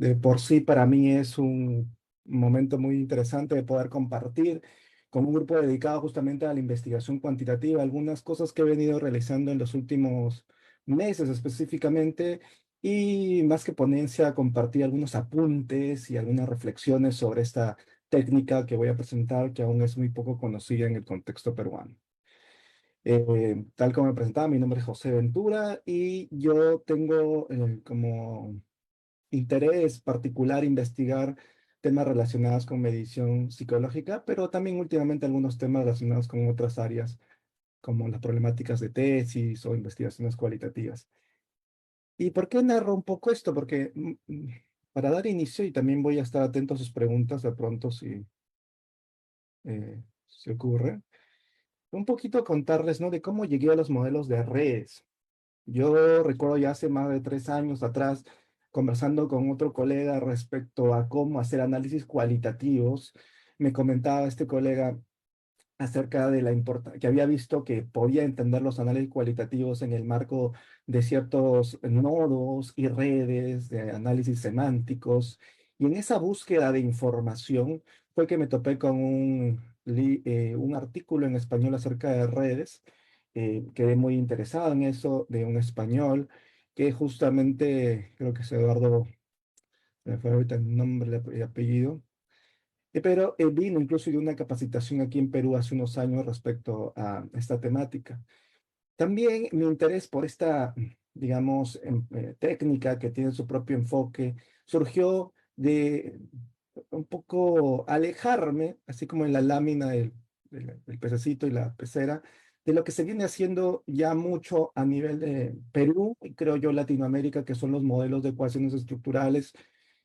De por sí, para mí es un momento muy interesante de poder compartir con un grupo dedicado justamente a la investigación cuantitativa, algunas cosas que he venido realizando en los últimos meses específicamente, y más que ponencia, compartir algunos apuntes y algunas reflexiones sobre esta técnica que voy a presentar, que aún es muy poco conocida en el contexto peruano. Tal como me presentaba, mi nombre es José Ventura y yo tengo como interés particular investigar temas relacionados con medición psicológica, pero también últimamente algunos temas relacionados con otras áreas, como las problemáticas de tesis o investigaciones cualitativas. ¿Y por qué narro un poco esto? Porque para dar inicio, y también voy a estar atento a sus preguntas de pronto si se ocurre, un poquito contarles, ¿no? De cómo llegué a los modelos de redes. Yo recuerdo ya hace más de 3 años atrás, conversando con otro colega respecto a cómo hacer análisis cualitativos, me comentaba este colega acerca de la importancia, que había visto que podía entender los análisis cualitativos en el marco de ciertos nodos y redes de análisis semánticos. Y en esa búsqueda de información fue que me topé con un artículo en español acerca de redes. Quedé muy interesado en eso, de un español, que justamente, creo que es Eduardo, me fue ahorita el nombre y apellido, pero vino incluso de una capacitación aquí en Perú hace unos años respecto a esta temática. También mi interés por esta, digamos, técnica que tiene su propio enfoque surgió de un poco alejarme, así como en la lámina del pececito y la pecera, de lo que se viene haciendo ya mucho a nivel de Perú y creo yo Latinoamérica, que son los modelos de ecuaciones estructurales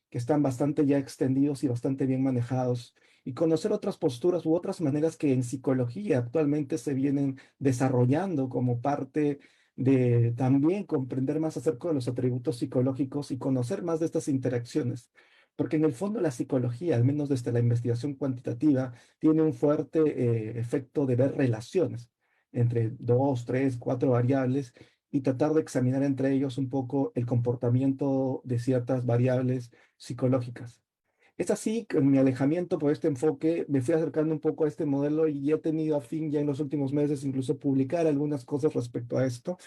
que están bastante ya extendidos y bastante bien manejados, y conocer otras posturas u otras maneras que en psicología actualmente se vienen desarrollando como parte de también comprender más acerca de los atributos psicológicos y conocer más de estas interacciones. Porque en el fondo la psicología, al menos desde la investigación cuantitativa, tiene un fuerte efecto de ver relaciones entre dos, tres, cuatro variables y tratar de examinar entre ellos un poco el comportamiento de ciertas variables psicológicas. Es así que en mi alejamiento por este enfoque me fui acercando un poco a este modelo y he tenido a fin ya en los últimos meses incluso publicar algunas cosas respecto a esto.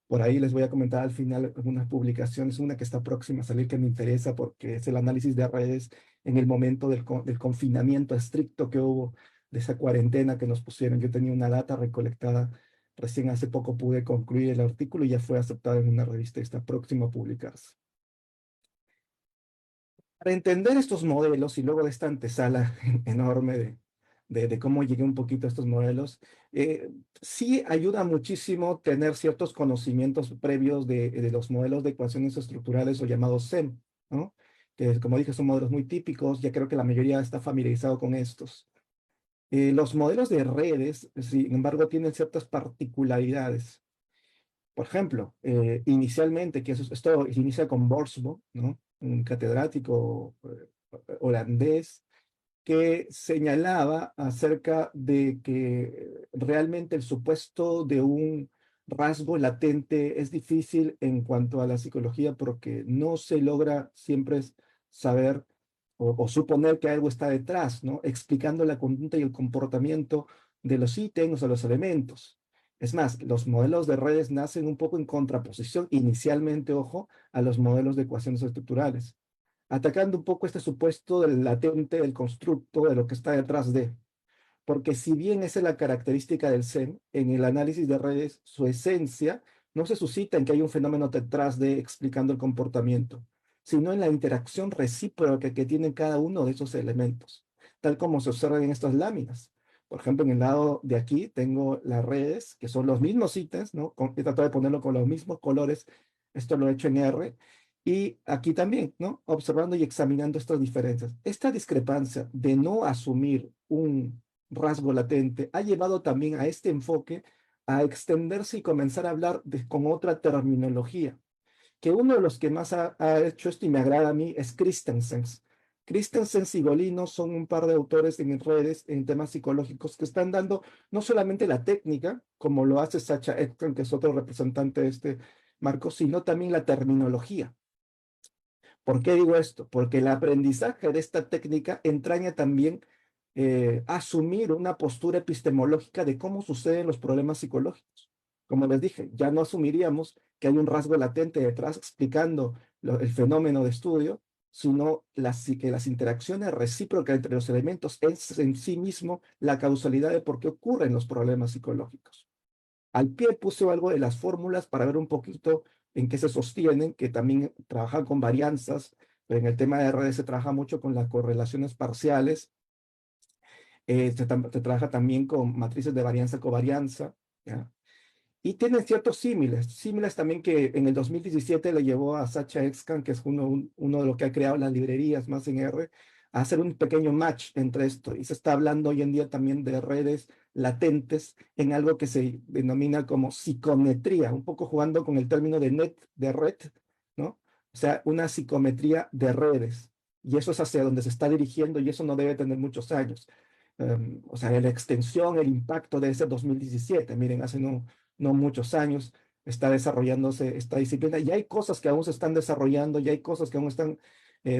Por ahí les voy a comentar al final algunas publicaciones, una que está próxima a salir que me interesa porque es el análisis de redes en el momento del confinamiento estricto que hubo, de esa cuarentena que nos pusieron. Yo tenía una data recolectada, recién hace poco pude concluir el artículo y ya fue aceptado en una revista y está próximo a publicarse. Para entender estos modelos y luego de esta antesala enorme de cómo llegué un poquito a estos modelos, sí ayuda muchísimo tener ciertos conocimientos previos de los modelos de ecuaciones estructurales o llamados SEM, ¿no? Que como dije son modelos muy típicos, ya creo que la mayoría está familiarizado con estos. Los modelos de redes, sin embargo, tienen ciertas particularidades. Por ejemplo, inicialmente, que esto inicia con Borsbo, ¿no? Un catedrático holandés que señalaba acerca de que realmente el supuesto de un rasgo latente es difícil en cuanto a la psicología porque no se logra siempre saber o suponer que algo está detrás, ¿no? Explicando la conducta y el comportamiento de los ítems o los elementos. Es más, los modelos de redes nacen un poco en contraposición, inicialmente, ojo, a los modelos de ecuaciones estructurales, atacando un poco este supuesto del latente, del constructo, de lo que está detrás de. Porque si bien esa es la característica del Zen, en el análisis de redes, su esencia no se suscita en que hay un fenómeno detrás de explicando el comportamiento, sino en la interacción recíproca que tienen cada uno de esos elementos, tal como se observa en estas láminas. Por ejemplo, en el lado de aquí tengo las redes, que son los mismos ítems, ¿no? He tratado de ponerlo con los mismos colores, esto lo he hecho en R, y aquí también, ¿no? Observando y examinando estas diferencias. Esta discrepancia de no asumir un rasgo latente ha llevado también a este enfoque a extenderse y comenzar a hablar con otra terminología, que uno de los que más ha hecho esto y me agrada a mí es Christensen. Christensen y Golino son un par de autores en redes en temas psicológicos que están dando no solamente la técnica, como lo hace Sacha Ekström, que es otro representante de este marco, sino también la terminología. ¿Por qué digo esto? Porque el aprendizaje de esta técnica entraña también asumir una postura epistemológica de cómo suceden los problemas psicológicos. Como les dije, ya no asumiríamos que hay un rasgo latente detrás explicando el fenómeno de estudio, sino que las interacciones recíprocas entre los elementos es en sí mismo la causalidad de por qué ocurren los problemas psicológicos. Al pie puse algo de las fórmulas para ver un poquito en qué se sostienen, que también trabajan con varianzas. En el tema de redes se trabaja mucho con las correlaciones parciales, se trabaja también con matrices de varianza covarianza, ¿ya? Y tienen ciertos símiles también que en el 2017 le llevó a Sacha Exkan, que es uno de los que ha creado las librerías más en R, a hacer un pequeño match entre esto. Y se está hablando hoy en día también de redes latentes en algo que se denomina como psicometría, un poco jugando con el término de net, de red, ¿no? O sea, una psicometría de redes. Y eso es hacia donde se está dirigiendo y eso no debe tener muchos años. O sea, la extensión, el impacto de ese 2017, miren, hace no muchos años está desarrollándose esta disciplina y hay cosas que aún se están desarrollando y hay cosas que aún están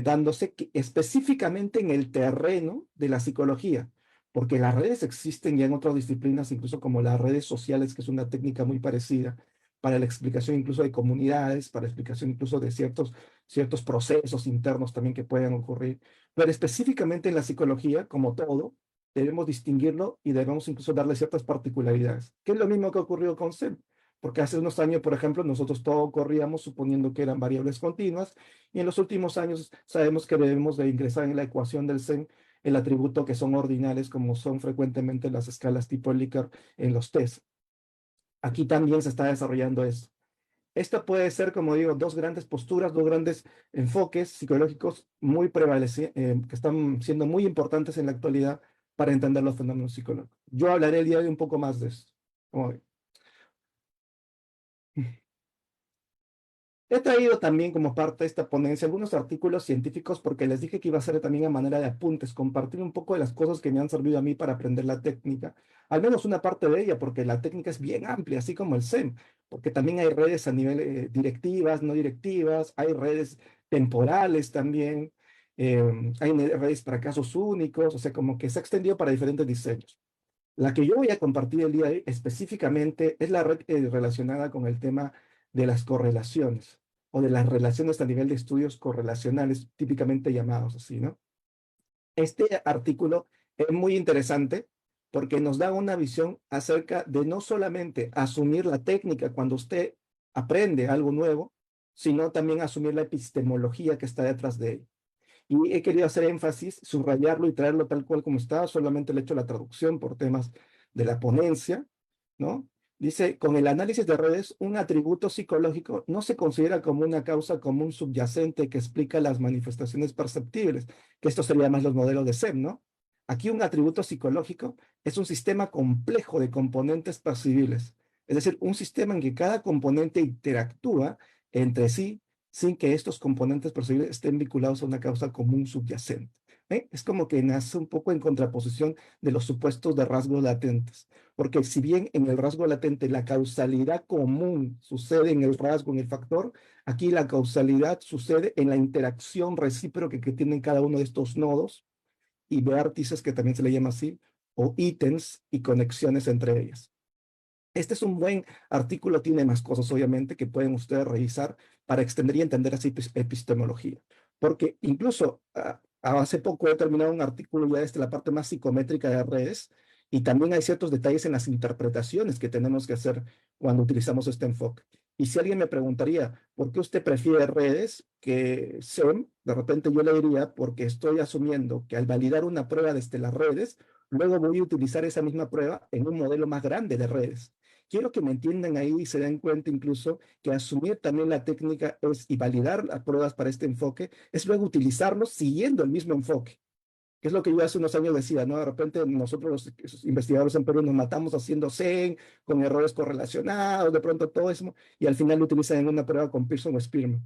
dándose específicamente en el terreno de la psicología, porque las redes existen ya en otras disciplinas, incluso como las redes sociales, que es una técnica muy parecida para la explicación incluso de comunidades, para la explicación incluso de ciertos procesos internos también que puedan ocurrir, pero específicamente en la psicología, como todo, debemos distinguirlo y debemos incluso darle ciertas particularidades, que es lo mismo que ocurrió con SEM, porque hace unos años, por ejemplo, nosotros todo corríamos suponiendo que eran variables continuas, y en los últimos años sabemos que debemos de ingresar en la ecuación del SEM el atributo que son ordinales, como son frecuentemente las escalas tipo Likert en los test. Aquí también se está desarrollando eso. Esto puede ser, como digo, dos grandes posturas, dos grandes enfoques psicológicos muy que están siendo muy importantes en la actualidad para entender los fenómenos psicológicos. Yo hablaré el día de hoy un poco más de esto. Como ven. He traído también como parte de esta ponencia algunos artículos científicos porque les dije que iba a ser también a manera de apuntes, compartir un poco de las cosas que me han servido a mí para aprender la técnica, al menos una parte de ella, porque la técnica es bien amplia, así como el SEM, porque también hay redes a nivel directivas, no directivas, hay redes temporales también, hay redes para casos únicos, o sea, como que se ha extendido para diferentes diseños. La que yo voy a compartir el día de hoy específicamente es la red relacionada con el tema de las correlaciones o de las relaciones a nivel de estudios correlacionales, típicamente llamados así, ¿no? Este artículo es muy interesante porque nos da una visión acerca de no solamente asumir la técnica cuando usted aprende algo nuevo, sino también asumir la epistemología que está detrás de ello. Y he querido hacer énfasis, subrayarlo y traerlo tal cual como está, solamente le he hecho la traducción por temas de la ponencia, ¿no? Dice, con el análisis de redes, un atributo psicológico no se considera como una causa común subyacente que explica las manifestaciones perceptibles, que esto sería más los modelos de SEM, ¿no? Aquí un atributo psicológico es un sistema complejo de componentes percibibles, es decir, un sistema en que cada componente interactúa entre sí sin que estos componentes percibibles estén vinculados a una causa común subyacente. Es como que nace un poco en contraposición de los supuestos de rasgos latentes, porque si bien en el rasgo latente la causalidad común sucede en el rasgo, en el factor, aquí la causalidad sucede en la interacción recíproca que tienen cada uno de estos nodos y vértices, que también se le llama así, o ítems y conexiones entre ellas. Este es un buen artículo, tiene más cosas obviamente que pueden ustedes revisar para extender y entender así epistemología. Porque incluso hace poco he terminado un artículo ya desde la parte más psicométrica de redes y también hay ciertos detalles en las interpretaciones que tenemos que hacer cuando utilizamos este enfoque. Y si alguien me preguntaría, ¿por qué usted prefiere redes que SEM? De repente yo le diría, porque estoy asumiendo que al validar una prueba desde las redes, luego voy a utilizar esa misma prueba en un modelo más grande de redes. Quiero que me entiendan ahí y se den cuenta incluso que asumir también la técnica es, y validar las pruebas para este enfoque es luego utilizarlos siguiendo el mismo enfoque, que es lo que yo hace unos años decía, ¿no? De repente nosotros los investigadores en Perú nos matamos haciendo Zen, con errores correlacionados, de pronto todo eso, y al final lo utilizan en una prueba con Pearson o Spearman.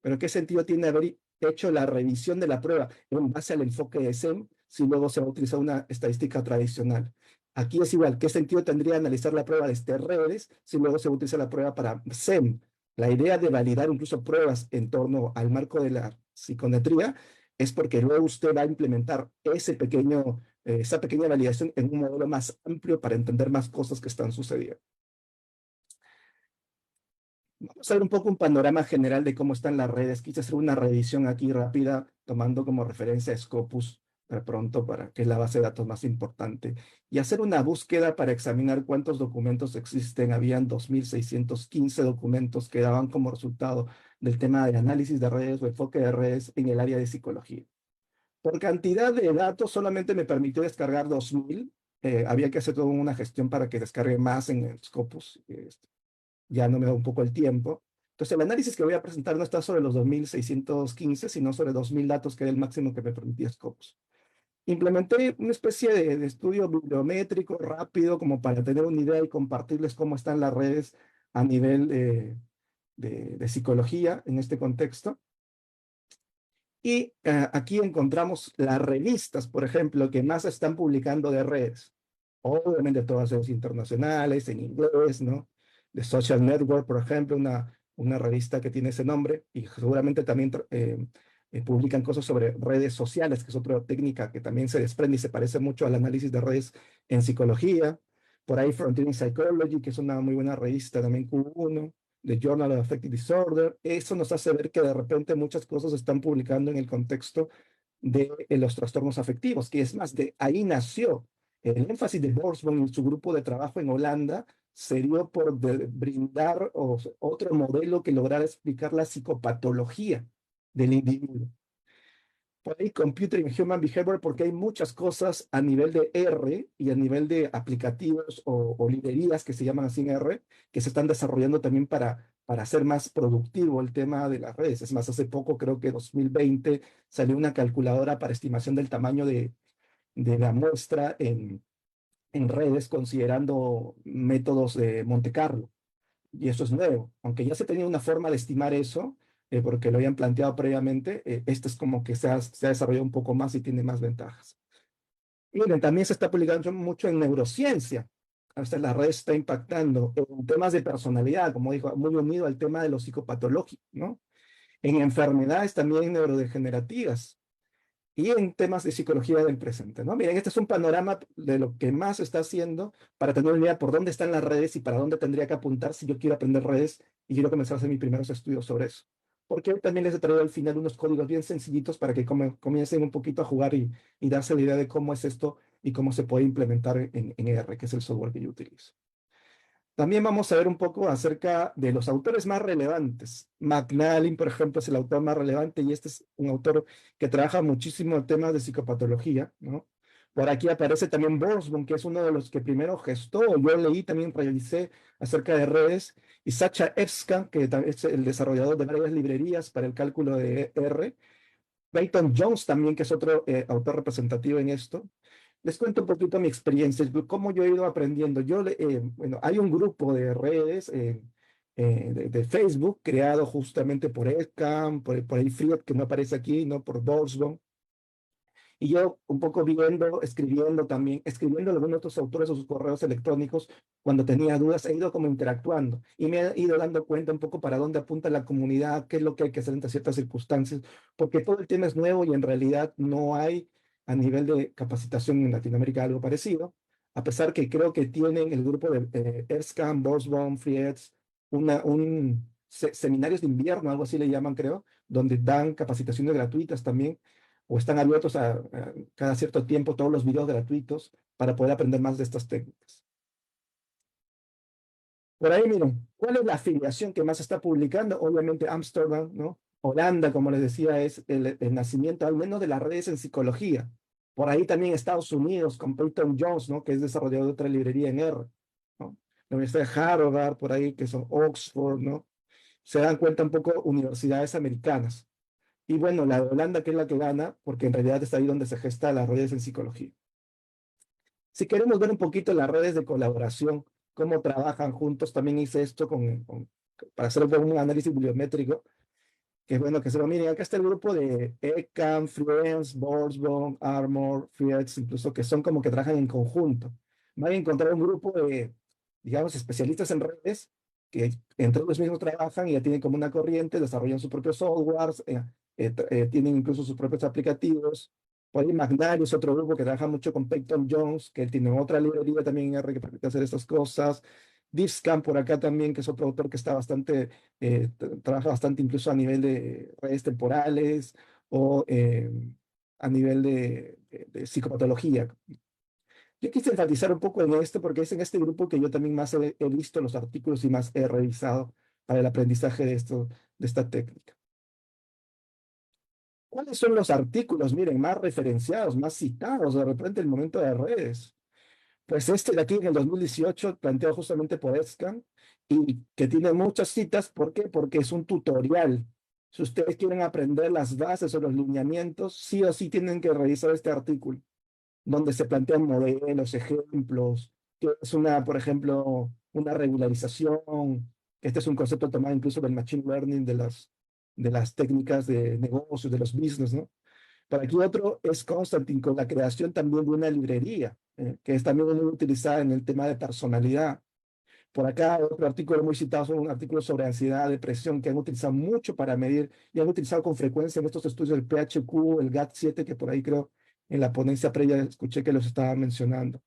Pero ¿qué sentido tiene haber hecho la revisión de la prueba en base al enfoque de SEM si luego se va a utilizar una estadística tradicional? Aquí es igual, ¿qué sentido tendría analizar la prueba de redes si luego se utiliza la prueba para SEM? La idea de validar incluso pruebas en torno al marco de la psicometría, es porque luego usted va a implementar esa pequeña validación en un modelo más amplio para entender más cosas que están sucediendo. Vamos a ver un poco un panorama general de cómo están las redes. Quise hacer una revisión aquí rápida, tomando como referencia a Scopus de pronto, para que es la base de datos más importante, y hacer una búsqueda para examinar cuántos documentos existen. Habían 2.615 documentos que daban como resultado del tema de análisis de redes o enfoque de redes en el área de psicología. Por cantidad de datos solamente me permitió descargar 2.000. Había que hacer toda una gestión para que descargue más en el Scopus. Ya no me da un poco el tiempo. Entonces, el análisis que voy a presentar no está sobre los 2.615, sino sobre 2.000 datos, que era el máximo que me permitía Scopus. Implementé una especie de estudio bibliométrico rápido, como para tener una idea y compartirles cómo están las redes a nivel de psicología en este contexto. Y aquí encontramos las revistas, por ejemplo, que más están publicando de redes. Obviamente todas ellas internacionales, en inglés, ¿no? The Social Network, por ejemplo, una revista que tiene ese nombre, y seguramente también publican cosas sobre redes sociales, que es otra técnica que también se desprende y se parece mucho al análisis de redes en psicología. Por ahí Frontier in Psychology, que es una muy buena revista, también Q1, The Journal of Affective Disorder. Eso nos hace ver que de repente muchas cosas se están publicando en el contexto de los trastornos afectivos, que es más, de ahí nació el énfasis de Borsboom en su grupo de trabajo en Holanda. Se dio por brindar otro modelo que lograra explicar la psicopatología del individuo. Por ahí Computer and Human Behavior, porque hay muchas cosas a nivel de R y a nivel de aplicativos o librerías que se llaman así en R, que se están desarrollando también para hacer más productivo el tema de las redes. Es más, hace poco, creo que 2020, salió una calculadora para estimación del tamaño de la muestra en redes, considerando métodos de Monte Carlo. Y eso es nuevo. Aunque ya se tenía una forma de estimar eso, porque lo habían planteado previamente, este es como que se ha desarrollado un poco más y tiene más ventajas. Y miren, también se está publicando mucho en neurociencia. Hasta la red está impactando en temas de personalidad, como dijo, muy unido al tema de lo psicopatológico, ¿no? En enfermedades también neurodegenerativas y en temas de psicología del presente, ¿no? Miren, este es un panorama de lo que más se está haciendo para tener una idea por dónde están las redes y para dónde tendría que apuntar si yo quiero aprender redes y quiero comenzar a hacer mis primeros estudios sobre eso. Porque también les he traído al final unos códigos bien sencillitos para que comiencen un poquito a jugar y darse la idea de cómo es esto y cómo se puede implementar en R, que es el software que yo utilizo. También vamos a ver un poco acerca de los autores más relevantes. McNally, por ejemplo, es el autor más relevante y este es un autor que trabaja muchísimo el tema de psicopatología, ¿no? Por aquí aparece también Borsboom, que es uno de los que primero gestó, yo leí, también revisé acerca de redes, y Sacha Epska, que es el desarrollador de varias librerías para el cálculo de R. Clayton Jones también, que es otro autor representativo en esto. Les cuento un poquito mi experiencia, cómo yo he ido aprendiendo. Bueno, hay un grupo de redes de Facebook creado justamente por Edcam, por el Fried, que no aparece aquí, no por Borsboom. Y yo un poco viendo, escribiendo también, escribiendo algunos otros autores o sus correos electrónicos cuando tenía dudas, he ido como interactuando y me he ido dando cuenta un poco para dónde apunta la comunidad, qué es lo que hay que hacer ante ciertas circunstancias, porque todo el tema es nuevo y en realidad no hay a nivel de capacitación en Latinoamérica algo parecido, a pesar que creo que tienen el grupo de Erskan, Borsboom, Frieds, seminarios de invierno, algo así le llaman, creo, donde dan capacitaciones gratuitas también o están abiertos a cada cierto tiempo todos los videos gratuitos para poder aprender más de estas técnicas. Por ahí, miren, ¿cuál es la afiliación que más se está publicando? Obviamente Amsterdam, ¿no? Holanda, como les decía, es el nacimiento al menos de las redes en psicología. Por ahí también Estados Unidos, con Peyton Jones, ¿no? Que es desarrollador de otra librería en R, ¿no? La Universidad de Harvard, por ahí, que son Oxford, ¿no? Se dan cuenta un poco universidades americanas. Y bueno, la de Holanda, que es la que gana, porque en realidad está ahí donde se gesta las redes en psicología. Si queremos ver un poquito las redes de colaboración, cómo trabajan juntos, también hice esto para hacer un análisis bibliométrico, que es bueno que se lo miren. Acá está el grupo de ECAM, Friends, Borsboom, Armor, Friends, incluso que son como que trabajan en conjunto. Van a encontrar un grupo de, digamos, especialistas en redes que entre ellos mismos trabajan y ya tienen como una corriente, desarrollan sus propios softwares, tienen incluso sus propios aplicativos. Por ahí Magnari es otro grupo que trabaja mucho con Peyton Jones, que tiene otra librería también en R que permite hacer estas cosas. Diffscan por acá también, que es otro autor que está bastante, trabaja bastante incluso a nivel de redes temporales o a nivel de psicopatología. Yo quise enfatizar un poco en esto porque es en este grupo que yo también más he visto los artículos y más he revisado para el aprendizaje de esto, de esta técnica. ¿Cuáles son los artículos, miren, más referenciados, más citados de repente en el momento de redes? Pues este de aquí en el 2018 planteó justamente Podescan y que tiene muchas citas. ¿Por qué? Porque es un tutorial. Si ustedes quieren aprender las bases o los lineamientos, sí o sí tienen que revisar este artículo, donde se plantean modelos, ejemplos, que es una, por ejemplo, una regularización. Este es un concepto tomado incluso del machine learning, de las técnicas de negocios, de los business, ¿no? Por aquí otro es Constantine, con la creación también de una librería, que es también muy utilizada en el tema de personalidad. Por acá otro artículo muy citado son un artículo sobre ansiedad, depresión, que han utilizado mucho para medir y han utilizado con frecuencia en estos estudios del PHQ, el GAT-7, que por ahí creo en la ponencia previa escuché que los estaba mencionando,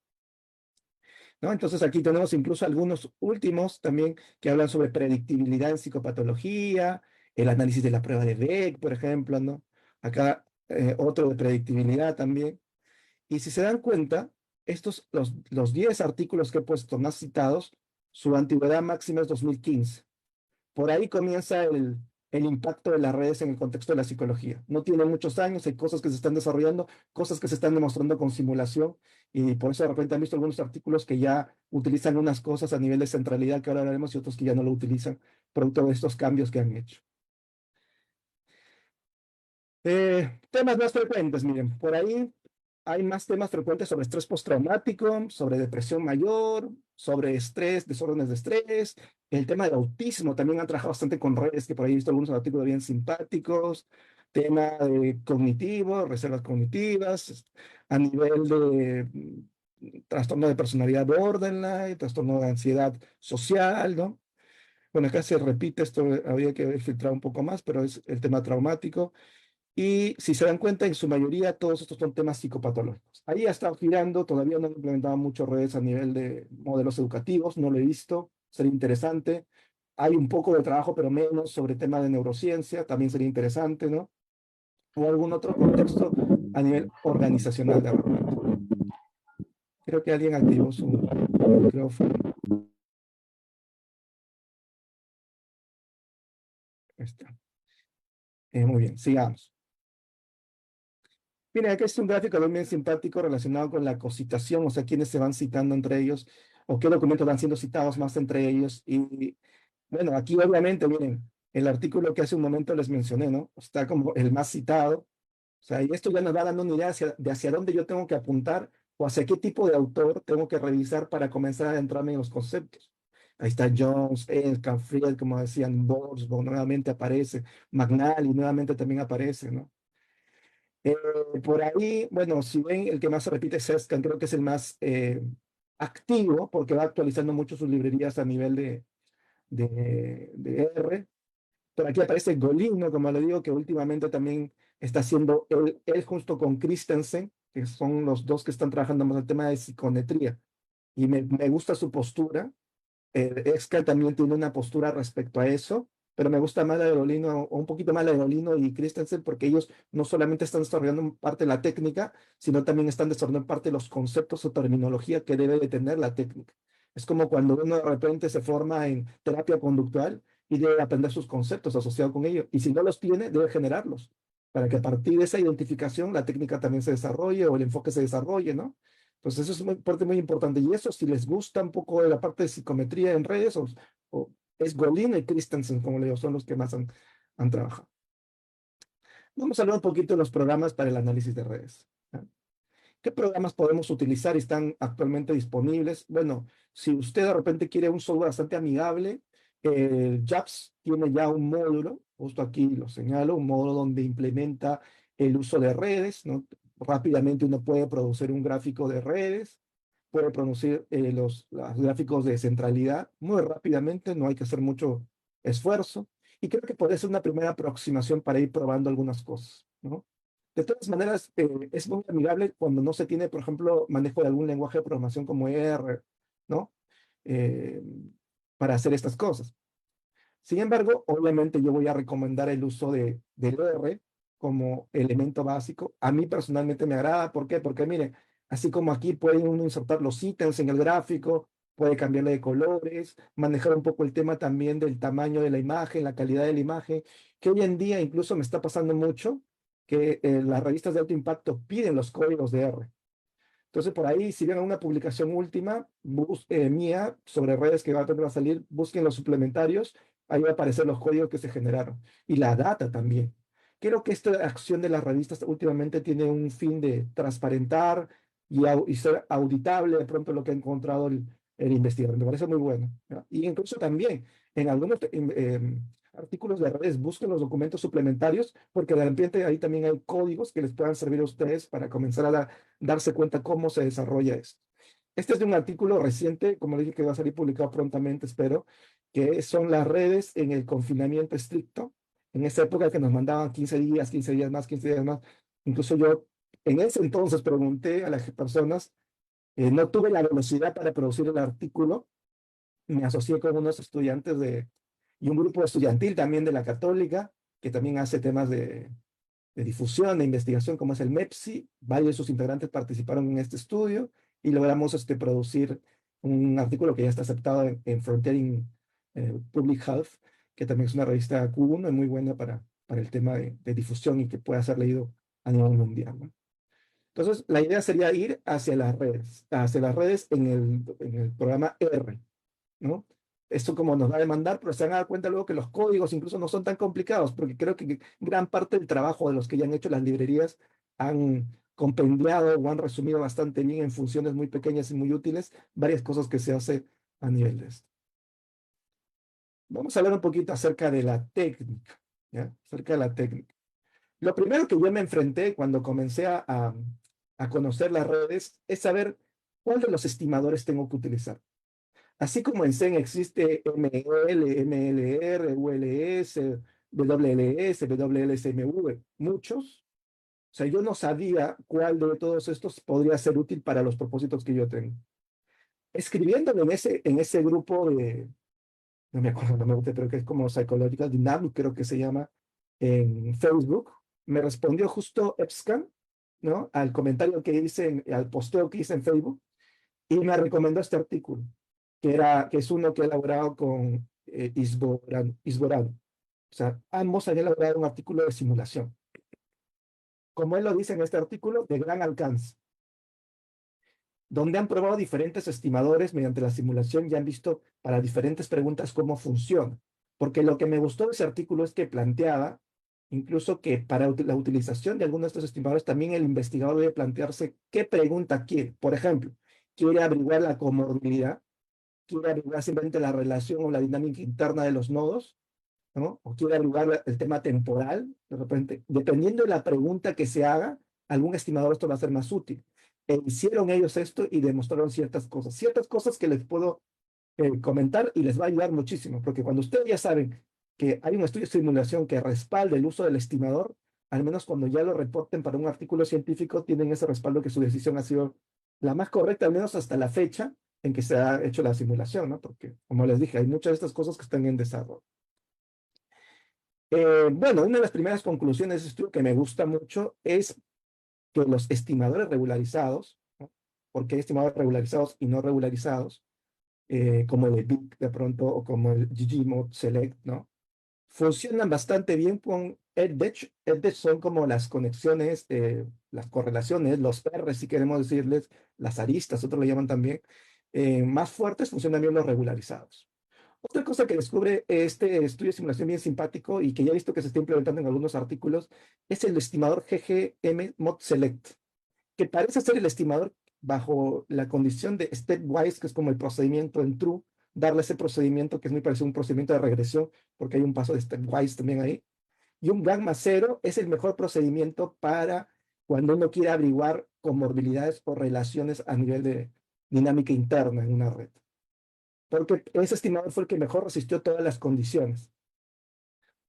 ¿no? Entonces aquí tenemos incluso algunos últimos también que hablan sobre predictibilidad en psicopatología, el análisis de la prueba de Beck, por ejemplo, ¿no? Acá otro de predictibilidad también. Y si se dan cuenta, los 10 artículos que he puesto más citados, su antigüedad máxima es 2015. Por ahí comienza el impacto de las redes en el contexto de la psicología. No tiene muchos años, hay cosas que se están desarrollando, cosas que se están demostrando con simulación, y por eso de repente han visto algunos artículos que ya utilizan unas cosas a nivel de centralidad que ahora hablaremos y otros que ya no lo utilizan, producto de estos cambios que han hecho. Temas más frecuentes, miren, por ahí hay más temas frecuentes sobre estrés postraumático, sobre depresión mayor, sobre estrés, desórdenes de estrés. El tema del autismo también han trabajado bastante con redes, que por ahí he visto algunos artículos bien simpáticos. Tema de cognitivo, reservas cognitivas, a nivel de trastorno de personalidad borderline, trastorno de ansiedad social, ¿no? Bueno, acá se repite esto, habría que filtrar un poco más, pero es el tema traumático. Y si se dan cuenta, en su mayoría todos estos son temas psicopatológicos. Ahí ha estado girando, todavía no han implementado muchas redes a nivel de modelos educativos, no lo he visto, sería interesante. Hay un poco de trabajo, pero menos sobre temas de neurociencia, también sería interesante, ¿no? O algún otro contexto a nivel organizacional de repente. Creo que alguien activó su micrófono. Ahí está. Muy bien, sigamos. Mira, aquí es un gráfico también simpático relacionado con la cocitación, o sea, quiénes se van citando entre ellos, o qué documentos van siendo citados más entre ellos. Y bueno, aquí obviamente, miren, el artículo que hace un momento les mencioné, ¿no? Está como el más citado. O sea, y esto ya nos va dando una idea de hacia dónde yo tengo que apuntar o hacia qué tipo de autor tengo que revisar para comenzar a adentrarme en los conceptos. Ahí está Jones, Elkan, Fried, como decían, Borsbow, nuevamente aparece, McNally nuevamente también aparece, ¿no? Eh, por ahí, bueno, si ven, el que más se repite es Sescan, creo que es el más activo porque va actualizando mucho sus librerías a nivel de R. Por aquí aparece Golino, como le digo, que últimamente también está haciendo él justo con Christensen, que son los dos que están trabajando más el tema de psicometría. Y me gusta su postura. Excal también tiene una postura respecto a eso, pero me gusta más la de Olino, o un poquito más la de Olino y Christensen, porque ellos no solamente están desarrollando parte de la técnica, sino también están desarrollando parte de los conceptos o terminología que debe de tener la técnica. Es como cuando uno de repente se forma en terapia conductual y debe aprender sus conceptos asociados con ello, y si no los tiene, debe generarlos, para que a partir de esa identificación la técnica también se desarrolle o el enfoque se desarrolle, ¿no? Entonces, eso es una parte muy importante. Y eso, si les gusta un poco de la parte de psicometría en redes, o es Golin y Christensen, como le digo, son los que más han trabajado. Vamos a hablar un poquito de los programas para el análisis de redes. ¿Ya? ¿Qué programas podemos utilizar y están actualmente disponibles? Bueno, si usted de repente quiere un software bastante amigable, JAPS tiene ya un módulo, justo aquí lo señalo, un módulo donde implementa el uso de redes, ¿no? Rápidamente uno puede producir un gráfico de redes, puede producir los gráficos de centralidad muy rápidamente, no hay que hacer mucho esfuerzo. Y creo que puede ser una primera aproximación para ir probando algunas cosas, ¿no? De todas maneras, es muy amigable cuando no se tiene, por ejemplo, manejo de algún lenguaje de programación como R, ¿no? Eh, para hacer estas cosas. Sin embargo, obviamente yo voy a recomendar el uso del R como elemento básico. A mí personalmente me agrada. ¿Por qué? Porque mire, así como aquí puede uno insertar los ítems en el gráfico, puede cambiarle de colores, manejar un poco el tema también del tamaño de la imagen, la calidad de la imagen, que hoy en día incluso me está pasando mucho que las revistas de alto impacto piden los códigos de R. Entonces, por ahí, si ven una publicación última mía sobre redes que va a salir, busquen los suplementarios, ahí va a aparecer los códigos que se generaron y la data también. Creo que esta acción de las revistas últimamente tiene un fin de transparentar y ser auditable de pronto lo que ha encontrado el investigador. Me parece muy bueno, ¿no? Y incluso también en algunos artículos de redes busquen los documentos suplementarios porque de repente ahí también hay códigos que les puedan servir a ustedes para comenzar a darse cuenta cómo se desarrolla esto. Este es de un artículo reciente, como le dije, que va a salir publicado prontamente, espero, que son las redes en el confinamiento estricto, en esa época que nos mandaban 15 días más, 15 días más. Incluso yo en ese entonces pregunté a las personas, no tuve la velocidad para producir el artículo, me asocié con unos estudiantes y un grupo estudiantil también de la Católica, que también hace temas de difusión, de investigación, como es el MEPSI. Varios de sus integrantes participaron en este estudio y logramos producir un artículo que ya está aceptado en Frontiering Public Health, que también es una revista Q1 y muy buena para el tema de difusión y que pueda ser leído a nivel mundial, ¿no? Entonces, la idea sería ir hacia las redes en el programa R, ¿no? Esto como nos va a demandar, pero se van a dar cuenta luego que los códigos incluso no son tan complicados, porque creo que gran parte del trabajo de los que ya han hecho las librerías han compendiado o han resumido bastante bien en funciones muy pequeñas y muy útiles varias cosas que se hace a nivel de esto. Vamos a hablar un poquito acerca de la técnica, ¿ya? Acerca de la técnica. Lo primero que yo me enfrenté cuando comencé a conocer las redes es saber cuál de los estimadores tengo que utilizar. Así como en CEN existe ML, MLR, ULS, WLS, WLSMV, muchos. O sea, yo no sabía cuál de todos estos podría ser útil para los propósitos que yo tengo. Escribiéndome en ese grupo no me acuerdo, no me gusta, pero que es como Psychological Dynamic, creo que se llama, en Facebook, me respondió justo EPSCAN, ¿no? Al comentario que hice, al posteo que hice en Facebook, y me recomendó este artículo que es uno que he elaborado con Isboran. O sea, ambos han elaborado un artículo de simulación. Como él lo dice en este artículo, de gran alcance, donde han probado diferentes estimadores mediante la simulación y han visto para diferentes preguntas cómo funciona. Porque lo que me gustó de ese artículo es que planteaba incluso que para la utilización de algunos de estos estimadores también el investigador debe plantearse qué pregunta quiere. Por ejemplo, quiere averiguar la comorbilidad, quiere averiguar simplemente la relación o la dinámica interna de los nodos, ¿no? O quiere averiguar el tema temporal, de repente, dependiendo de la pregunta que se haga, algún estimador esto va a ser más útil. E hicieron ellos esto y demostraron ciertas cosas que les puedo comentar y les va a ayudar muchísimo, porque cuando ustedes ya saben que hay un estudio de simulación que respalda el uso del estimador, al menos cuando ya lo reporten para un artículo científico, tienen ese respaldo que su decisión ha sido la más correcta, al menos hasta la fecha en que se ha hecho la simulación, ¿no? Porque, como les dije, hay muchas de estas cosas que están en desarrollo. Bueno, una de las primeras conclusiones de este estudio que me gusta mucho es que los estimadores regularizados, ¿no? Porque hay estimadores regularizados y no regularizados, como el BIC de pronto o como el ggmod select, ¿no? Funcionan bastante bien con EdDetch. EdDetch son como las conexiones, las correlaciones, los R, si queremos decirles, las aristas, otros lo llaman también, más fuertes, funcionan bien los regularizados. Otra cosa que descubre este estudio de simulación bien simpático y que ya he visto que se está implementando en algunos artículos es el estimador GGM Mod Select, que parece ser el estimador bajo la condición de stepwise, que es como el procedimiento en true, darle ese procedimiento que es muy parecido a un procedimiento de regresión, porque hay un paso de stepwise también ahí. Y un gamma cero es el mejor procedimiento para cuando uno quiere averiguar comorbilidades o relaciones a nivel de dinámica interna en una red. Porque ese estimador fue el que mejor resistió todas las condiciones.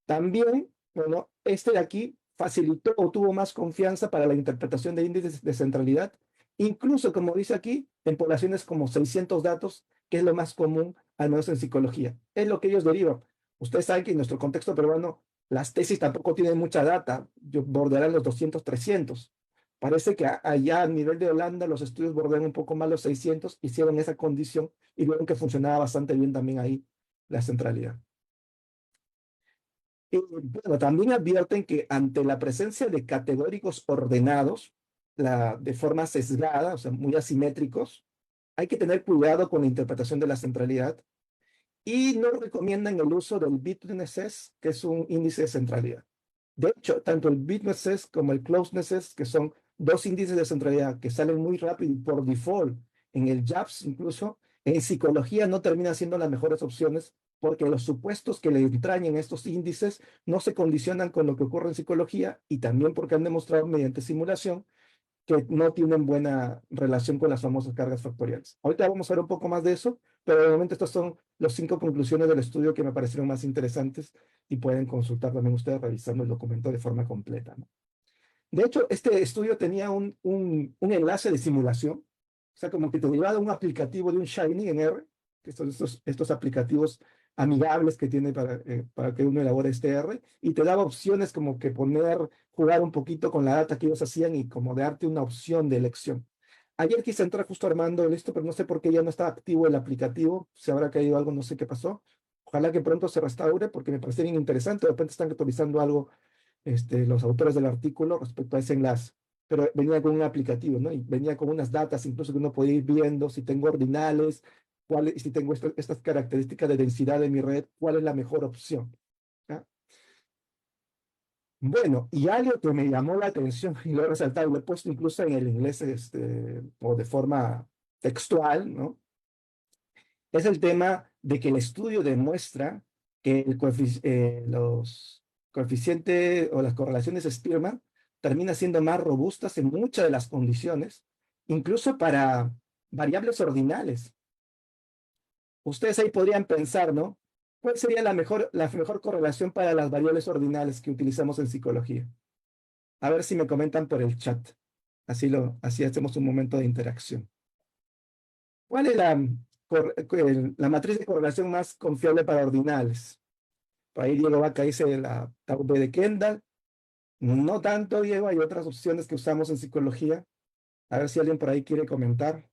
También, bueno, este de aquí facilitó o tuvo más confianza para la interpretación de índices de centralidad, incluso, como dice aquí, en poblaciones como 600 datos, que es lo más común, al menos en psicología. Es lo que ellos derivan. Ustedes saben que en nuestro contexto peruano las tesis tampoco tienen mucha data, bordearán los 200, 300. Parece que allá a nivel de Holanda los estudios bordean un poco más los 600, hicieron esa condición y vieron que funcionaba bastante bien también ahí la centralidad. Y bueno, también advierten que ante la presencia de categóricos ordenados, de forma sesgada, o sea, muy asimétricos, hay que tener cuidado con la interpretación de la centralidad y no recomiendan el uso del bitness, que es un índice de centralidad. De hecho, tanto el bitness como el closeness, que son dos índices de centralidad que salen muy rápido y por default en el JAPS incluso, en psicología no terminan siendo las mejores opciones porque los supuestos que le entrañen estos índices no se condicionan con lo que ocurre en psicología y también porque han demostrado mediante simulación que no tienen buena relación con las famosas cargas factoriales. Ahorita vamos a ver un poco más de eso, pero de momento estas son las 5 conclusiones del estudio que me parecieron más interesantes y pueden consultar también ustedes revisando el documento de forma completa, ¿no? De hecho, este estudio tenía un enlace de simulación, o sea, como que te llevaba un aplicativo de un Shiny en R, que son estos aplicativos amigables que tiene para que uno elabore este R, y te daba opciones como que jugar un poquito con la data que ellos hacían y como darte una opción de elección. Ayer quise entrar justo armando esto, pero no sé por qué ya no está activo el aplicativo, se habrá caído algo, no sé qué pasó. Ojalá que pronto se restaure porque me parece bien interesante, de repente están actualizando algo los autores del artículo respecto a ese enlace, pero venía con un aplicativo, ¿no? Y venía con unas datas incluso que uno podía ir viendo si tengo ordinales, si tengo estas características de densidad de mi red, cuál es la mejor opción. ¿Ya? Bueno, y algo que me llamó la atención y lo he resaltado, lo he puesto incluso en el inglés o de forma textual, ¿no? Es el tema de que el estudio demuestra que los coeficientes o las correlaciones Spearman terminan siendo más robustas en muchas de las condiciones, incluso para variables ordinales. Ustedes ahí podrían pensar, ¿no? ¿Cuál sería la mejor correlación para las variables ordinales que utilizamos en psicología? A ver si me comentan por el chat. Así hacemos un momento de interacción. ¿Cuál es la matriz de correlación más confiable para ordinales? Por ahí Diego Vaca dice la Tau B de Kendall. No tanto, Diego, hay otras opciones que usamos en psicología. A ver si alguien por ahí quiere comentar.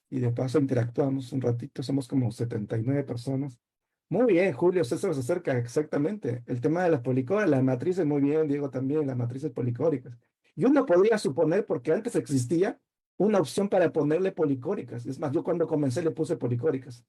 Y de paso interactuamos un ratito, somos como 79 personas. Muy bien, Julio César se acerca, exactamente. El tema de las policóricas, las matrices, muy bien, Diego también, las matrices policóricas. Y uno podría suponer, porque antes existía una opción para ponerle policóricas. Es más, yo cuando comencé le puse policóricas.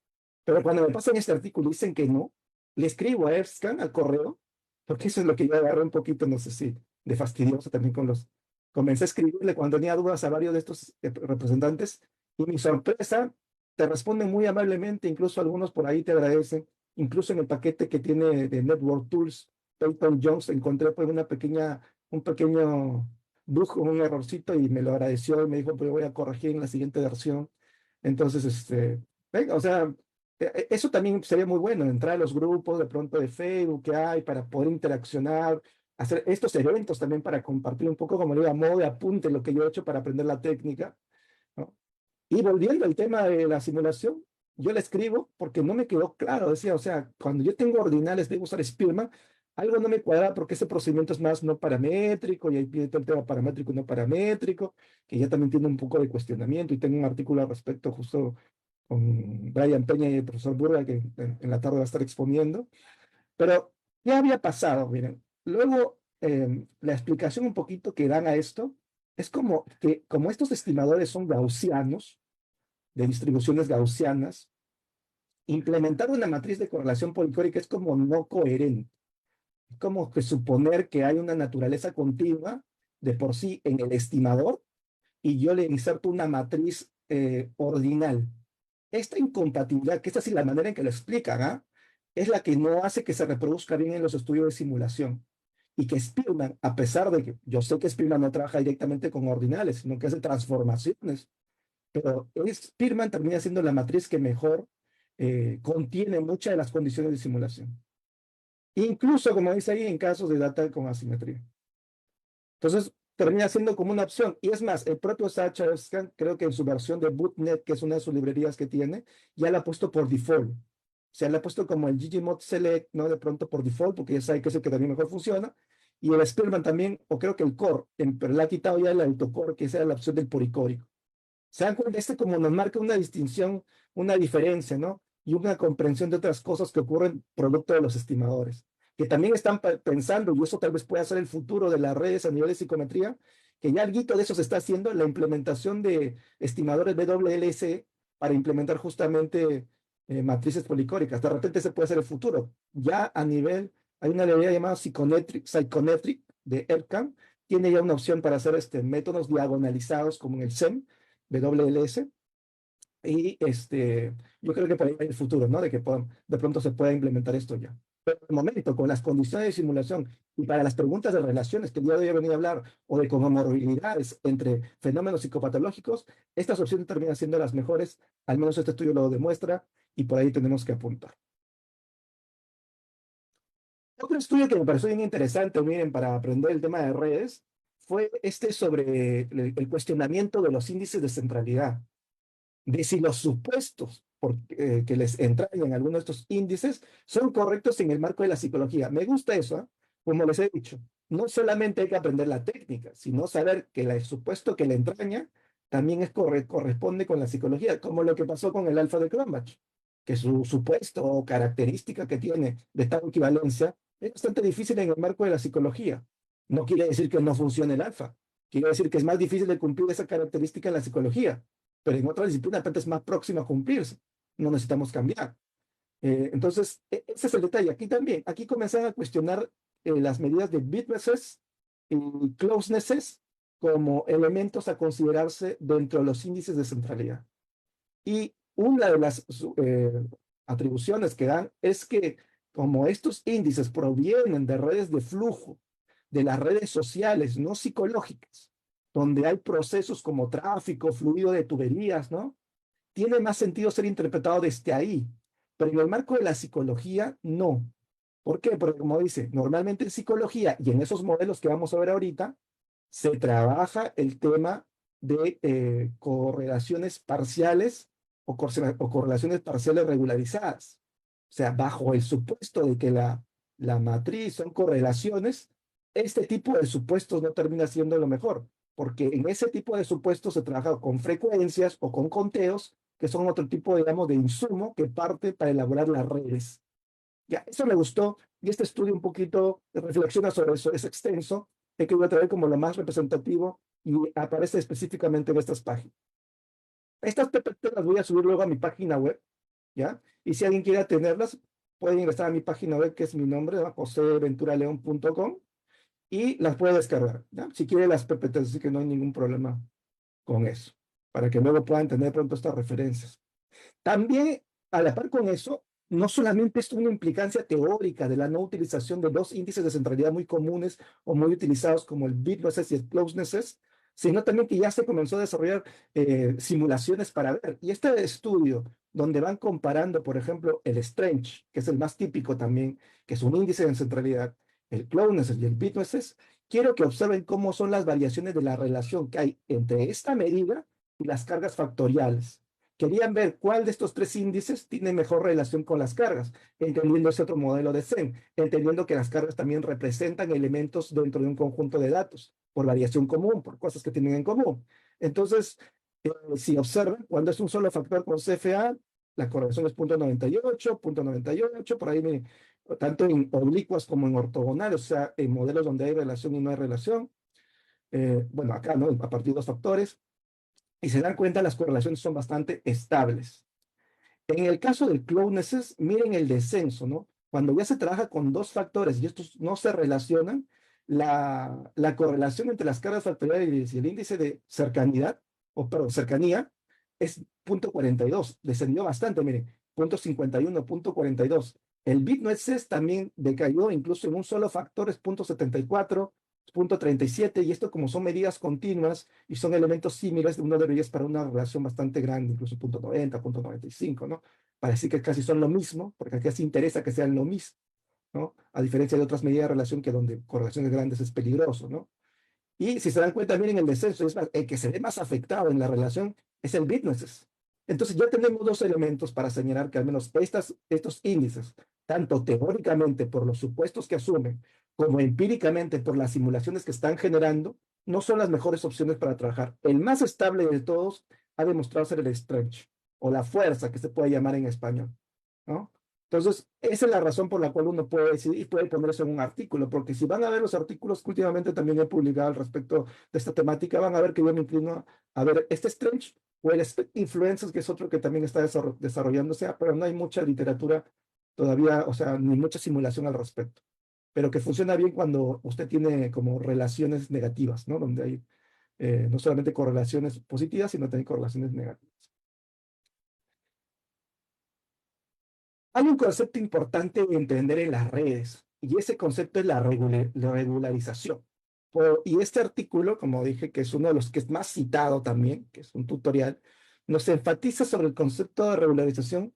Pero cuando me pasan este artículo y dicen que no, le escribo a EFSCAN, al correo, porque eso es lo que yo agarré un poquito, no sé si, de fastidioso también con los... Comencé a escribirle cuando tenía dudas a varios de estos representantes y mi sorpresa, te responden muy amablemente, incluso algunos por ahí te agradecen, incluso en el paquete que tiene de Network Tools, Peyton Jones, encontré pues un pequeño bug, un errorcito y me lo agradeció y me dijo, pues voy a corregir en la siguiente versión. Entonces, venga, o sea, eso también sería muy bueno, entrar a los grupos de pronto de Facebook que hay para poder interaccionar, hacer estos eventos también para compartir un poco, como le digo, a modo de apunte lo que yo he hecho para aprender la técnica, ¿no? Y volviendo al tema de la simulación, yo la escribo porque no me quedó claro. Decía, o sea, cuando yo tengo ordinales, debo usar Spearman, algo no me cuadra porque ese procedimiento es más no paramétrico, y ahí pide todo el tema paramétrico y no paramétrico, que ya también tiene un poco de cuestionamiento, y tengo un artículo al respecto justo con Brian Peña y el profesor Burga, que en la tarde va a estar exponiendo. Pero ya había pasado, miren. Luego, la explicación un poquito que dan a esto es como que, como estos estimadores son gaussianos, de distribuciones gaussianas, implementar una matriz de correlación policórica es como no coherente. Es como que suponer que hay una naturaleza continua de por sí en el estimador y yo le inserto una matriz ordinal. Esta incompatibilidad, que esta es la manera en que lo explican, ¿ah? Es la que no hace que se reproduzca bien en los estudios de simulación. Y que Spearman, a pesar de que yo sé que Spearman no trabaja directamente con ordinales, sino que hace transformaciones, pero Spearman termina siendo la matriz que mejor contiene muchas de las condiciones de simulación. incluso, como dice ahí, en casos de data con asimetría. Entonces, termina siendo como una opción. Y es más, el propio Sacha creo que en su versión de Bootnet, que es una de sus librerías que tiene, ya la ha puesto por default. O sea, la ha puesto como el Ggmod Select, ¿no? De pronto por default, porque ya sabe que es el que también mejor funciona. Y el Spearman también, o creo que el Core, pero le ha quitado ya el autocore, que esa era la opción del poricórico. ¿Se dan cuenta? Este como nos marca una distinción, una diferencia, ¿no? Y una comprensión de otras cosas que ocurren producto de los estimadores, que también están pensando, y eso tal vez pueda ser el futuro de las redes a nivel de psicometría, que ya algo de eso se está haciendo, la implementación de estimadores WLS para implementar justamente matrices policóricas. De repente ese puede ser el futuro. Ya a nivel, hay una librería llamada Psychometric de ERCAM, tiene ya una opción para hacer métodos diagonalizados como en el SEM, WLS, y yo creo que por ahí hay el futuro, ¿no? De que de pronto se pueda implementar esto ya. Pero de momento, con las condiciones de simulación y para las preguntas de relaciones que el día de hoy he venido a hablar, o de comorbilidades entre fenómenos psicopatológicos, estas opciones terminan siendo las mejores, al menos este estudio lo demuestra, y por ahí tenemos que apuntar. Otro estudio que me pareció bien interesante, miren, para aprender el tema de redes, fue sobre el cuestionamiento de los índices de centralidad, de si los supuestos que les entrañan algunos de estos índices son correctos en el marco de la psicología. Me gusta eso, ¿eh? Como les he dicho, no solamente hay que aprender la técnica, sino saber que el supuesto que le entraña también corresponde con la psicología, como lo que pasó con el alfa de Cronbach, que su supuesto o característica que tiene de tal equivalencia es bastante difícil en el marco de la psicología. No quiere decir que no funcione el alfa, quiere decir que es más difícil de cumplir esa característica en la psicología, pero en otras disciplinas es más próxima a cumplirse. No necesitamos cambiar. Entonces, ese es el detalle. Aquí también, aquí comienzan a cuestionar las medidas de bitnesses y closenesses como elementos a considerarse dentro de los índices de centralidad. Y una de las atribuciones que dan es que como estos índices provienen de redes de flujo, de las redes sociales, no psicológicas, donde hay procesos como tráfico, fluido de tuberías, ¿no? Tiene más sentido ser interpretado desde ahí, pero en el marco de la psicología, no. ¿Por qué? Porque como dice, normalmente en psicología y en esos modelos que vamos a ver ahorita, se trabaja el tema de correlaciones parciales o correlaciones parciales regularizadas. O sea, bajo el supuesto de que la matriz son correlaciones, este tipo de supuestos no termina siendo lo mejor, porque en ese tipo de supuestos se trabaja con frecuencias o con conteos, que son otro tipo, digamos, de insumo que parte para elaborar las redes. Ya, eso me gustó, y este estudio un poquito reflexiona sobre eso, es extenso, he querido traer como lo más representativo y aparece específicamente en estas páginas. Estas PPT las voy a subir luego a mi página web, ¿ya? Y si alguien quiere tenerlas, puede ingresar a mi página web, que es mi nombre, joseventuraleon.com, y las puede descargar, ¿ya? Si quiere las PPT, así que no hay ningún problema con eso, para que luego puedan tener pronto estas referencias. También, a la par con eso, no solamente es una implicancia teórica de la no utilización de dos índices de centralidad muy comunes o muy utilizados como el bitnesses y el closenesses, sino también que ya se comenzó a desarrollar simulaciones para ver. Y este estudio, donde van comparando, por ejemplo, el Strange, que es el más típico también, que es un índice de centralidad, el closenesses y el bitnesses, quiero que observen cómo son las variaciones de la relación que hay entre esta medida y las cargas factoriales. Querían ver cuál de estos tres índices tiene mejor relación con las cargas, entendiendo ese otro modelo de Zen, entendiendo que las cargas también representan elementos dentro de un conjunto de datos, por variación común, por cosas que tienen en común. Entonces, si observan, cuando es un solo factor con CFA, la correlación es 0.98, 0.98, por ahí tanto en oblicuas como en ortogonales, o sea, en modelos donde hay relación y no hay relación. Bueno, acá, ¿no? A partir de dos factores. Y se dan cuenta, las correlaciones son bastante estables. En el caso del closenesses, miren el descenso, ¿no? Cuando ya se trabaja con dos factores y estos no se relacionan, la correlación entre las cargas factoriales y el índice de cercanidad, o perdón, cercanía, es 0.42, descendió bastante, miren, 0.51, 0.42. El bitnesses también decayó, incluso en un solo factor es 0.74, 0.37, y esto como son medidas continuas y son elementos similares, uno debería es para una relación bastante grande, incluso 0.90, 0.95, ¿no? Para decir que casi son lo mismo, porque aquí sí interesa que sean lo mismo, ¿no? A diferencia de otras medidas de relación que donde correlaciones grandes es peligroso, ¿no? Y si se dan cuenta, miren el descenso, es más, el que se ve más afectado en la relación es el businesses. Entonces ya tenemos dos elementos para señalar que al menos estos índices, tanto teóricamente por los supuestos que asumen, como empíricamente por las simulaciones que están generando, no son las mejores opciones para trabajar. El más estable de todos ha demostrado ser el stretch, o la fuerza que se puede llamar en español, ¿no? Entonces, esa es la razón por la cual uno puede decidir y puede poner eso en un artículo, porque si van a ver los artículos que últimamente también he publicado al respecto de esta temática, van a ver que yo me inclino a ver este Strange o el Influencers, que es otro que también está desarrollándose, pero no hay mucha literatura todavía, o sea, ni mucha simulación al respecto, pero que funciona bien cuando usted tiene como relaciones negativas, ¿no? Donde hay no solamente correlaciones positivas, sino también correlaciones negativas. Hay un concepto importante de entender en las redes, y ese concepto es la regularización. Y este artículo, como dije, que es uno de los que es más citado también, que es un tutorial, nos enfatiza sobre el concepto de regularización,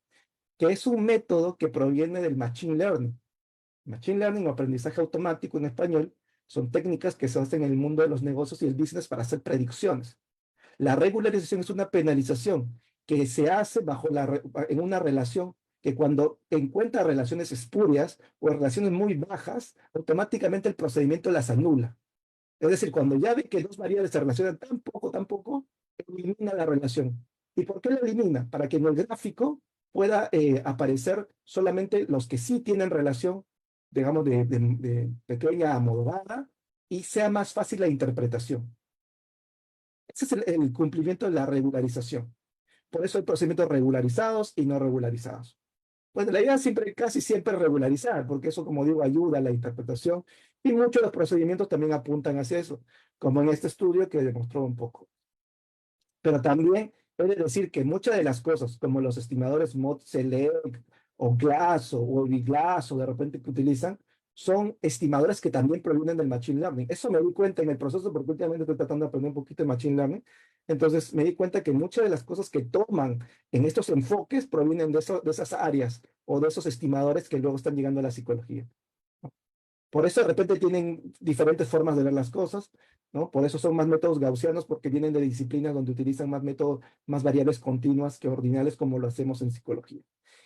que es un método que proviene del Machine Learning. Machine Learning o aprendizaje automático en español son técnicas que se hacen en el mundo de los negocios y el business para hacer predicciones. La regularización es una penalización que se hace en una relación que cuando encuentra relaciones espurias o relaciones muy bajas, automáticamente el procedimiento las anula. Es decir, cuando ya ve que dos variables se relacionan tan poco, elimina la relación. ¿Y por qué la elimina? Para que en el gráfico pueda aparecer solamente los que sí tienen relación, digamos, de pequeña a moderada y sea más fácil la interpretación. Ese es el cumplimiento de la regularización. Por eso hay procedimientos regularizados y no regularizados. Bueno, la idea siempre, casi siempre es regularizar, porque eso, como digo, ayuda a la interpretación y muchos de los procedimientos también apuntan hacia eso, como en este estudio que demostró un poco. Pero también he de decir que muchas de las cosas, como los estimadores mod select o Glasso o Biglasso de repente que utilizan, son estimadores que también provienen del Machine Learning. Eso me di cuenta en el proceso porque últimamente estoy tratando de aprender un poquito de Machine Learning. Entonces me di cuenta que muchas de las cosas que toman en estos enfoques provienen de esas áreas o de esos estimadores que luego están llegando a la psicología. Por eso de repente tienen diferentes formas de ver las cosas, ¿no? Por eso son más métodos gaussianos, porque vienen de disciplinas donde utilizan más métodos, más variables continuas que ordinales, como lo hacemos en psicología.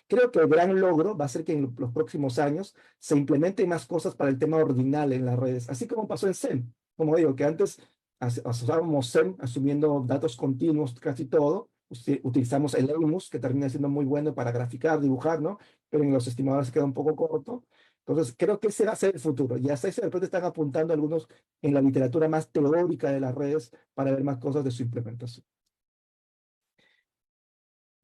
Creo que el gran logro va a ser que en los próximos años se implementen más cosas para el tema ordinal en las redes, así como pasó en SEM. Como digo, que antes usábamos SEM asumiendo datos continuos casi todo, utilizamos el EIMUS, que termina siendo muy bueno para graficar, dibujar, ¿no? Pero en los estimadores se queda un poco corto. Entonces, creo que ese va a ser el futuro. Y hasta ese de repente están apuntando algunos en la literatura más teórica de las redes para ver más cosas de su implementación.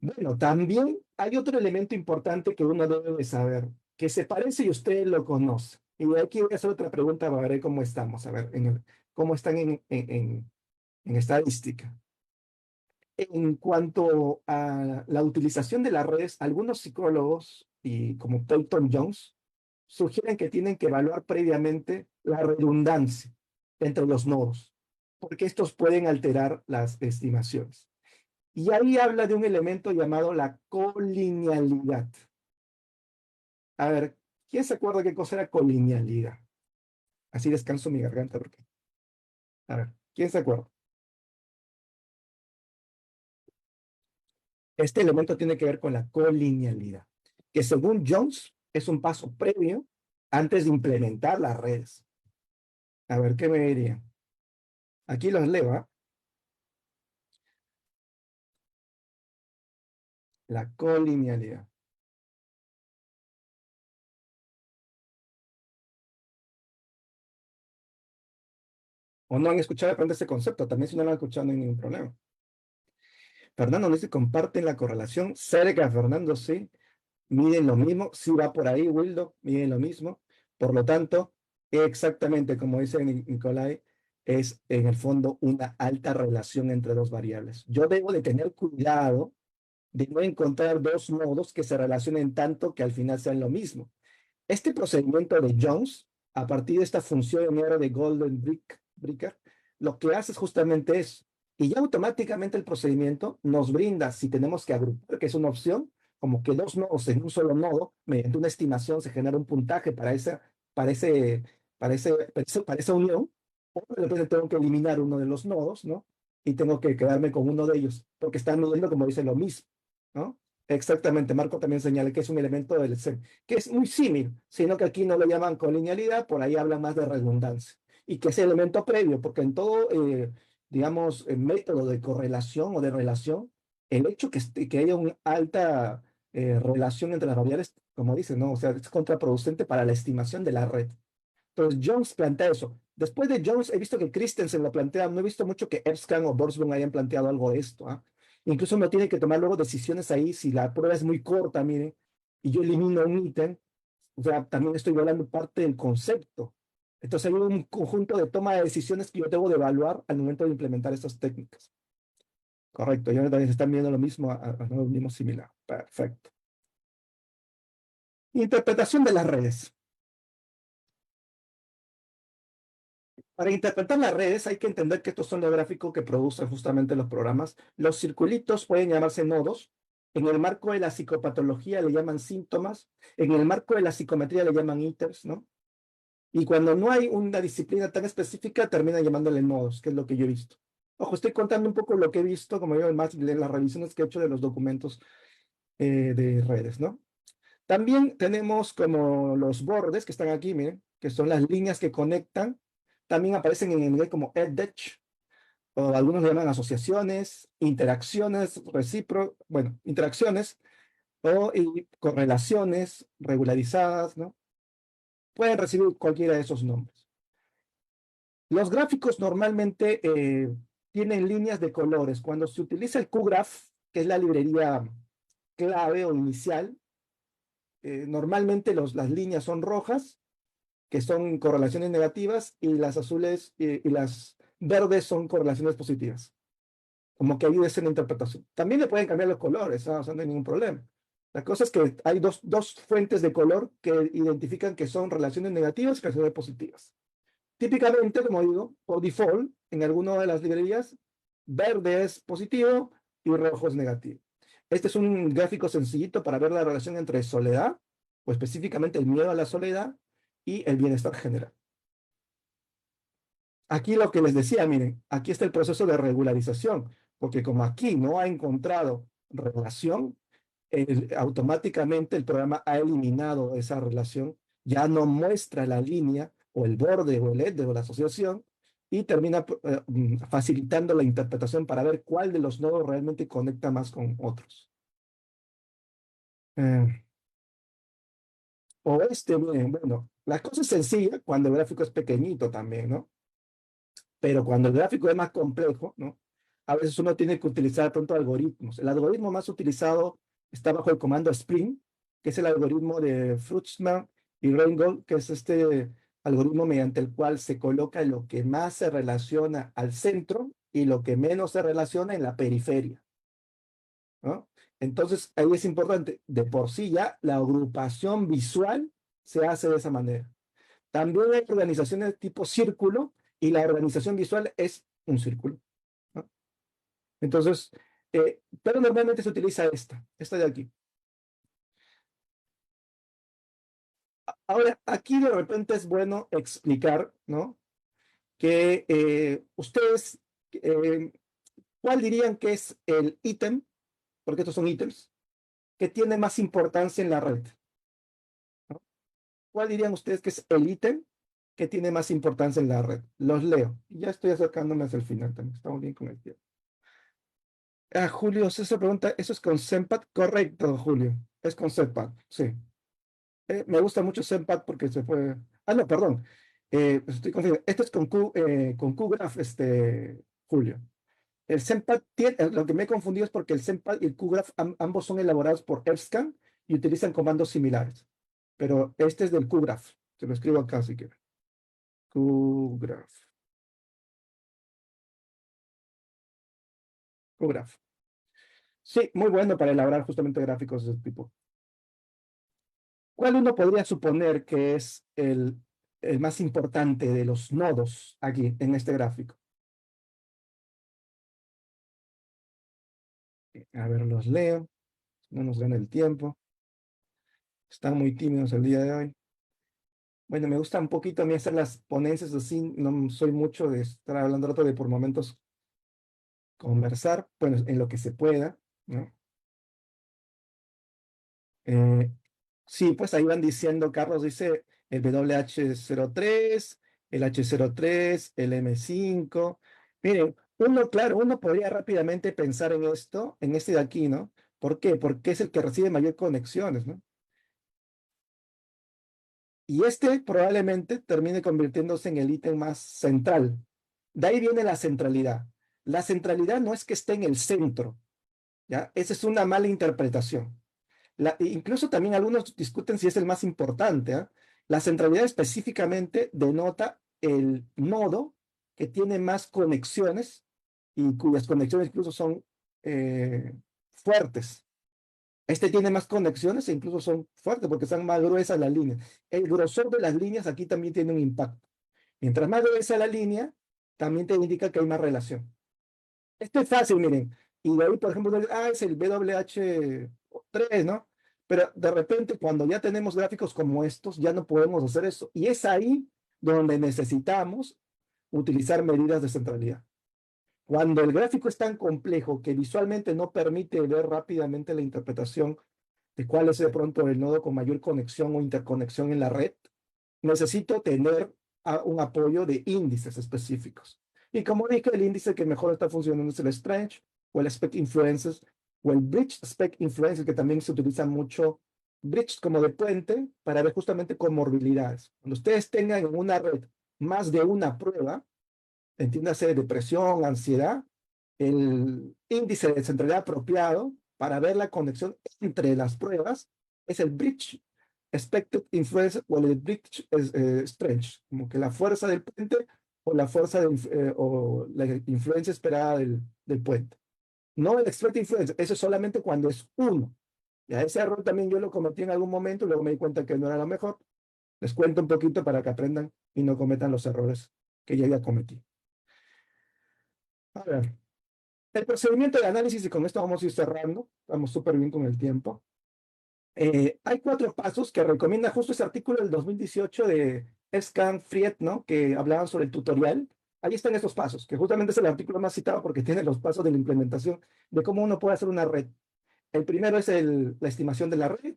Bueno, también hay otro elemento importante que uno debe de saber, que se parece y usted lo conoce. Y aquí voy a hacer otra pregunta para ver cómo estamos, a ver, cómo están en estadística. En cuanto a la utilización de las redes, algunos psicólogos, y como Peyton Jones, sugieren que tienen que evaluar previamente la redundancia entre los nodos, porque estos pueden alterar las estimaciones. Y ahí habla de un elemento llamado la colinealidad. A ver, ¿quién se acuerda qué cosa era colinealidad? Así descanso mi garganta, porque. A ver, ¿quién se acuerda? Este elemento tiene que ver con la colinealidad, que según Jones es un paso previo antes de implementar las redes. A ver, ¿qué me dirían? Aquí los leo, ¿eh? La colinealidad. O no han escuchado de pronto este concepto, también si no lo han escuchado no hay ningún problema. Fernando no dice, comparten la correlación, cerca Fernando sí, miden lo mismo, sí va por ahí Wildo, miden lo mismo, por lo tanto, exactamente como dice Nicolai, es en el fondo una alta relación entre dos variables. Yo debo de tener cuidado de no encontrar dos nodos que se relacionen tanto que al final sean lo mismo. Este procedimiento de Jones, a partir de esta función de Golden Bricker, lo que hace es justamente eso. Y ya automáticamente el procedimiento nos brinda, si tenemos que agrupar, que es una opción, como que dos nodos en un solo nodo, mediante una estimación se genera un puntaje para ese, para esa unión, o de repente tengo que eliminar uno de los nodos, ¿no? Y tengo que quedarme con uno de ellos, porque están midiendo, como dice, lo mismo, ¿no? Exactamente, Marco también señala que es un elemento del SEM, que es muy similar, sino que aquí no lo llaman colinealidad, por ahí hablan más de redundancia, y que es elemento previo, porque en todo, digamos, método de correlación o de relación, el hecho que haya una alta relación entre las variables, como dice, ¿no? O sea, es contraproducente para la estimación de la red. Entonces, Jones plantea eso. Después de Jones, he visto que Christensen lo plantea, no he visto mucho que Epstein o Borsblom hayan planteado algo de esto. ¿Ah? Incluso uno tiene que tomar luego decisiones ahí, si la prueba es muy corta, miren, y yo elimino un ítem, o sea, también estoy violando parte del concepto. Entonces hay un conjunto de toma de decisiones que yo debo de evaluar al momento de implementar estas técnicas. Correcto, yo también se están viendo lo mismo, lo mismo similar. Perfecto. Interpretación de las redes. Para interpretar las redes hay que entender que estos son los gráficos que producen justamente los programas. Los circulitos pueden llamarse nodos. En el marco de la psicopatología le llaman síntomas. En el marco de la psicometría le llaman ítems, ¿no? Y cuando no hay una disciplina tan específica, terminan llamándole nodos, que es lo que yo he visto. Ojo, estoy contando un poco lo que he visto, como yo, más de las revisiones que he hecho de los documentos de redes, ¿no? También tenemos como los bordes que están aquí, miren, que son las líneas que conectan. También aparecen en inglés como edge, o algunos le llaman asociaciones, interacciones, bueno, interacciones y correlaciones regularizadas, ¿no? Pueden recibir cualquiera de esos nombres. Los gráficos normalmente tienen líneas de colores. Cuando se utiliza el QGraph, que es la librería clave o inicial, normalmente las líneas son rojas, que son correlaciones negativas, y las azules y las verdes son correlaciones positivas. Como que ayude en la interpretación. También le pueden cambiar los colores, ¿no? O sea, no hay ningún problema. La cosa es que hay dos fuentes de color que identifican que son relaciones negativas y relaciones positivas. Típicamente, como digo, por default, en alguna de las librerías, verde es positivo y rojo es negativo. Este es un gráfico sencillito para ver la relación entre soledad, o específicamente el miedo a la soledad, y el bienestar general. Aquí lo que les decía, miren, aquí está el proceso de regularización, porque como aquí no ha encontrado relación, automáticamente el programa ha eliminado esa relación, ya no muestra la línea o el borde o el edge o la asociación, y termina facilitando la interpretación para ver cuál de los nodos realmente conecta más con otros. Eh, miren, bueno, la cosa es sencilla cuando el gráfico es pequeñito también, ¿no? Pero cuando el gráfico es más complejo, ¿no? A veces uno tiene que utilizar pronto algoritmos. El algoritmo más utilizado está bajo el comando Spring, que es el algoritmo de Fruchman y Reingold, que es este algoritmo mediante el cual se coloca lo que más se relaciona al centro y lo que menos se relaciona en la periferia, ¿no? Entonces, ahí es importante, de por sí ya la agrupación visual se hace de esa manera. También hay organizaciones tipo círculo, y la organización visual es un círculo, ¿no? Entonces, pero normalmente se utiliza esta de aquí. Ahora, aquí de repente es bueno explicar, ¿no? Que ustedes, eh, ¿cuál dirían que es el ítem? Porque estos son ítems, que tiene más importancia en la red, ¿no? ¿Cuál dirían ustedes que es el ítem que tiene más importancia en la red? Los leo. Ya estoy acercándome hacia el final también. Estamos bien con el tiempo. Ah, Julio, esa pregunta, ¿eso es con Zenpad? Correcto, Julio. Es con Zenpad, sí. Me gusta mucho Zenpad porque se puede. Ah, no, perdón. Estoy confundido. Esto es con QGraph, Julio. El Zenpad tiene, lo que me he confundido es porque el Zenpad y el QGraph ambos son elaborados por EFSCAN y utilizan comandos similares. Pero este es del QGraph. Se lo escribo acá si quieren. QGraph. QGraph. Sí, muy bueno para elaborar justamente gráficos de este tipo. ¿Cuál uno podría suponer que es el más importante de los nodos aquí en este gráfico? A ver, los leo. no nos gana el tiempo. Están muy tímidos el día de hoy. Bueno, me gusta un poquito a mí hacer las ponencias así, no soy mucho de estar hablando rato de por momentos conversar, bueno, en lo que se pueda, ¿no? Eh, sí, pues ahí van diciendo, Carlos dice el WH03, el H03, el M5. Miren, uno, claro, uno podría rápidamente pensar en esto, en este de aquí, ¿no? ¿Por qué? Porque es el que recibe mayor conexiones, ¿no? Y este probablemente termine convirtiéndose en el ítem más central. De ahí viene la centralidad. La centralidad no es que esté en el centro, ¿ya? Esa es una mala interpretación. Incluso también algunos discuten si es el más importante, ¿ah? La centralidad específicamente denota el nodo que tiene más conexiones y cuyas conexiones incluso son fuertes. Este tiene más conexiones e incluso son fuertes porque son más gruesas las líneas. El grosor de las líneas aquí también tiene un impacto. Mientras más gruesa la línea, también te indica que hay más relación. Esto es fácil, miren. Y de ahí, por ejemplo, es el WH3, ¿no? Pero de repente, cuando ya tenemos gráficos como estos, ya no podemos hacer eso. Y es ahí donde necesitamos utilizar medidas de centralidad. Cuando el gráfico es tan complejo que visualmente no permite ver rápidamente la interpretación de cuál es de pronto el nodo con mayor conexión o interconexión en la red, necesito tener un apoyo de índices específicos. Y como dije, el índice que mejor está funcionando es el Strange o el Spec Influences o el Bridge Spec Influences, que también se utiliza mucho Bridge como de puente para ver justamente comorbilidades. Cuando ustedes tengan en una red más de una prueba, entiéndase depresión, ansiedad, el índice de centralidad apropiado para ver la conexión entre las pruebas es el Bridge Expected Influence o el Bridge Stretch, como que la fuerza del puente o la fuerza o la influencia esperada del puente. No el Expected Influence, eso es solamente cuando es uno. Ya ese error también yo lo cometí en algún momento y luego me di cuenta que no era lo mejor. Les cuento un poquito para que aprendan y no cometan los errores que yo ya cometí. A ver, el procedimiento de análisis, y con esto vamos a ir cerrando, vamos súper bien con el tiempo. Hay 4 pasos que recomienda justo ese artículo del 2018 de Scan Fried, ¿no? Que hablaban sobre el tutorial. Ahí están estos pasos, que justamente es el artículo más citado porque tiene los pasos de la implementación de cómo uno puede hacer una red. El primero es la estimación de la red,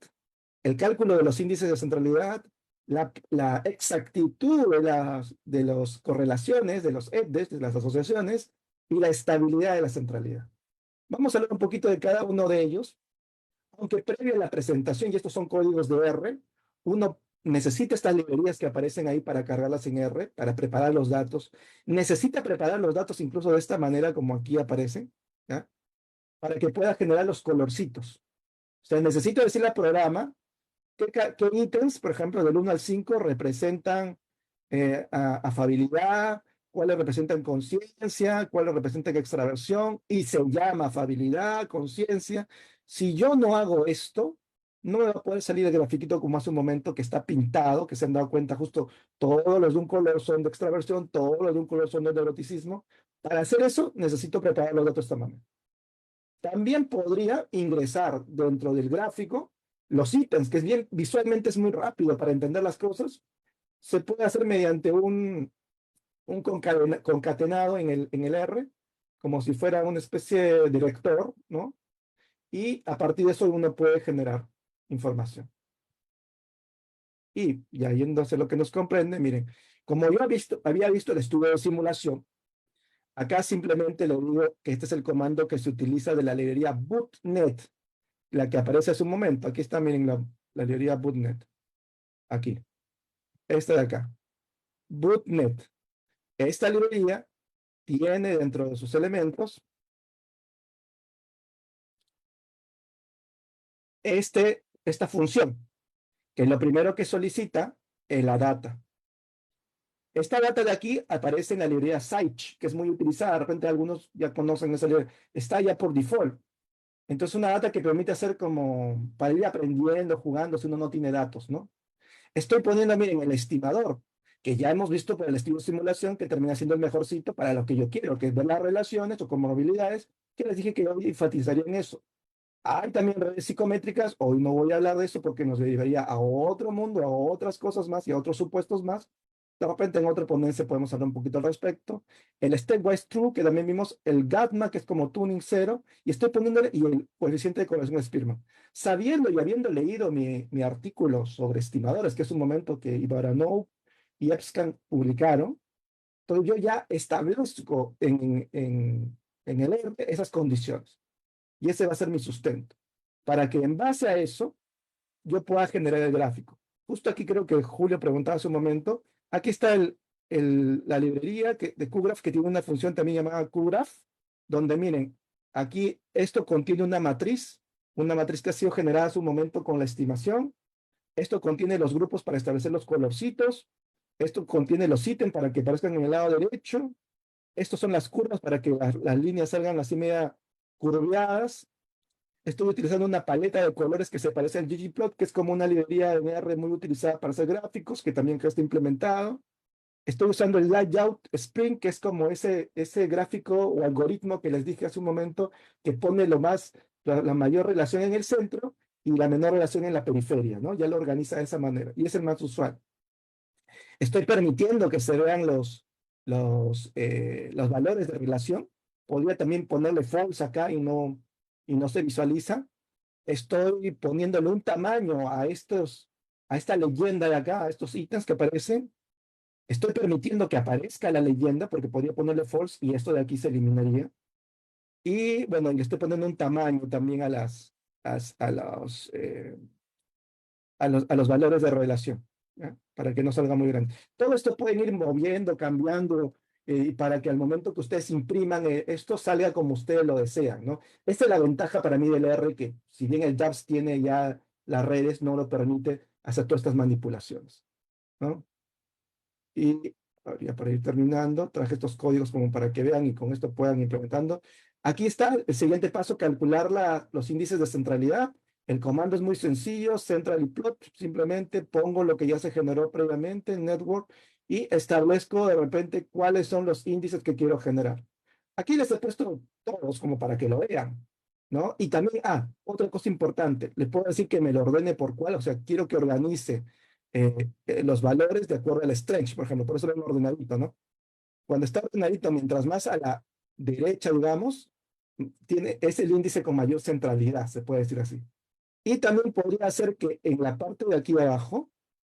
el cálculo de los índices de centralidad, la exactitud de las correlaciones, de los EDDES, de las asociaciones, y la estabilidad de la centralidad. Vamos a hablar un poquito de cada uno de ellos, aunque previo a la presentación, y estos son códigos de R, uno necesita estas librerías que aparecen ahí para cargarlas en R, para preparar los datos. Necesita preparar los datos incluso de esta manera como aquí aparecen, ¿ya? Para que pueda generar los colorcitos. O sea, necesito decirle al programa qué ítems, por ejemplo, del 1 al 5 representan afabilidad, cuáles representan conciencia, cuáles representan extraversión, y se llama afabilidad, conciencia. Si yo no hago esto, no me va a poder salir el grafiquito como hace un momento que está pintado, que se han dado cuenta justo, todos los de un color son de extraversión, todos los de un color son de neuroticismo. Para hacer eso, necesito preparar los datos de esta manera. También podría ingresar dentro del gráfico los ítems, que es bien, visualmente es muy rápido para entender las cosas. Se puede hacer mediante un concatenado en el R, como si fuera una especie de director, ¿no? Y a partir de eso uno puede generar información. Y ya yéndose lo que nos comprende, miren, como yo había visto el estudio de simulación, acá simplemente le digo que este es el comando que se utiliza de la librería bootnet, la que aparece hace un momento. Aquí está, miren, la librería bootnet. Aquí. Esta de acá. Bootnet. Esta librería tiene dentro de sus elementos esta función, que es lo primero que solicita es la data. Esta data de aquí aparece en la librería Scite, que es muy utilizada. De repente algunos ya conocen esa librería. Está ya por default. Entonces, una data que permite hacer como para ir aprendiendo, jugando, si uno no tiene datos, ¿no? Estoy poniendo, miren, el estimador, que ya hemos visto por el estilo de simulación, que termina siendo el mejorcito para lo que yo quiero, que es ver las relaciones o comorbilidades, que les dije que yo enfatizaría en eso. Hay también redes psicométricas, hoy no voy a hablar de eso porque nos llevaría a otro mundo, a otras cosas más y a otros supuestos más. De repente en otra ponencia podemos hablar un poquito al respecto. El stepwise true, que también vimos, el gamma, que es como tuning cero, y estoy poniéndole, y el coeficiente de correlación de Spearman. Sabiendo y habiendo leído mi artículo sobre estimadores, que es un momento que Ibarranov y Epstein publicaron, entonces yo ya establezco en el ERP esas condiciones. Y ese va a ser mi sustento. Para que en base a eso yo pueda generar el gráfico. Justo aquí creo que Julio preguntaba hace un momento. Aquí está la librería de QGraph que tiene una función también llamada QGraph, donde miren, aquí esto contiene una matriz que ha sido generada hace un momento con la estimación. Esto contiene los grupos para establecer los colorcitos. Esto contiene los ítems para que aparezcan en el lado derecho. Estos son las curvas para que las líneas salgan así media curveadas. Estoy utilizando una paleta de colores que se parece al ggplot, que es como una librería de R muy utilizada para hacer gráficos, que también está implementado. Estoy usando el Layout Spring, que es como ese gráfico o algoritmo que les dije hace un momento, que pone la mayor relación en el centro y la menor relación en la periferia, ¿no? Ya lo organiza de esa manera, y es el más usual. Estoy permitiendo que se vean los valores de relación. Podría también ponerle false acá y no se visualiza. Estoy poniéndole un tamaño a esta leyenda de acá, a estos ítems que aparecen. Estoy permitiendo que aparezca la leyenda porque podría ponerle false y esto de aquí se eliminaría. Y bueno, le estoy poniendo un tamaño también a, a los, a los valores de revelación, ¿ya? Para que no salga muy grande. Todo esto pueden ir moviendo, cambiando, para que al momento que ustedes impriman esto salga como ustedes lo desean, ¿no? Esta es la ventaja para mí del R, que si bien el JAWS tiene ya las redes, no lo permite hacer todas estas manipulaciones, ¿no? Y ya para ir terminando, traje estos códigos como para que vean y con esto puedan implementando. Aquí está el siguiente paso, calcular los índices de centralidad. El comando es muy sencillo, central y plot, simplemente pongo lo que ya se generó previamente en network y establezco de repente cuáles son los índices que quiero generar. Aquí les he puesto todos como para que lo vean, ¿no? Y también, otra cosa importante, le puedo decir que me lo ordene por cuál, o sea, quiero que organice los valores de acuerdo al strength, por ejemplo, por eso lo hemos ordenadito, ¿no? Cuando está ordenadito, mientras más a la derecha, digamos, es el índice con mayor centralidad, se puede decir así. Y también podría ser que en la parte de aquí de abajo,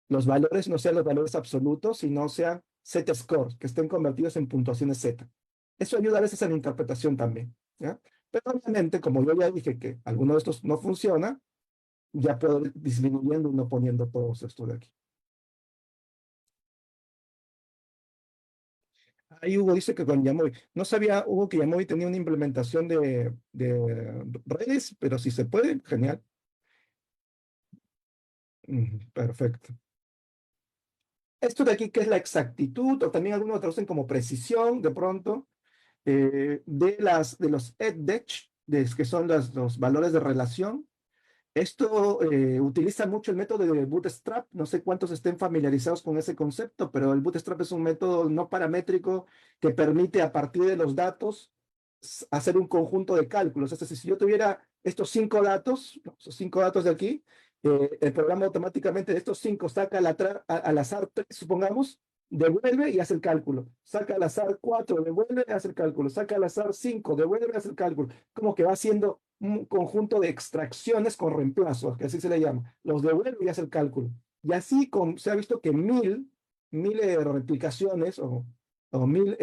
los valores no sean los valores absolutos, sino sean z-scores, que estén convertidos en puntuaciones z. Eso ayuda a veces a la interpretación también, ¿ya? Pero obviamente, como yo ya dije que alguno de estos no funciona, ya puedo ir disminuyendo y no poniendo todos estos de aquí. Ahí Hugo dice que con Yamovi. No sabía, Hugo, que Yamovi tenía una implementación de redes, pero si se puede, genial. Perfecto. Esto de aquí, que es la exactitud, o también algunos lo traducen como precisión, de pronto, de los EDDECH, que son los valores de relación. Esto utiliza mucho el método de Bootstrap. No sé cuántos estén familiarizados con ese concepto, pero el Bootstrap es un método no paramétrico que permite a partir de los datos hacer un conjunto de cálculos. Es decir, si yo tuviera estos 5 datos, esos 5 datos de aquí, el programa automáticamente de estos 5 saca al azar 3, supongamos, devuelve y hace el cálculo. Saca al azar 4, devuelve y hace el cálculo. Saca al azar 5, devuelve y hace el cálculo. Como que va haciendo un conjunto de extracciones con reemplazos, que así se le llama. Los devuelve y hace el cálculo. Y así se ha visto que mil replicaciones o mil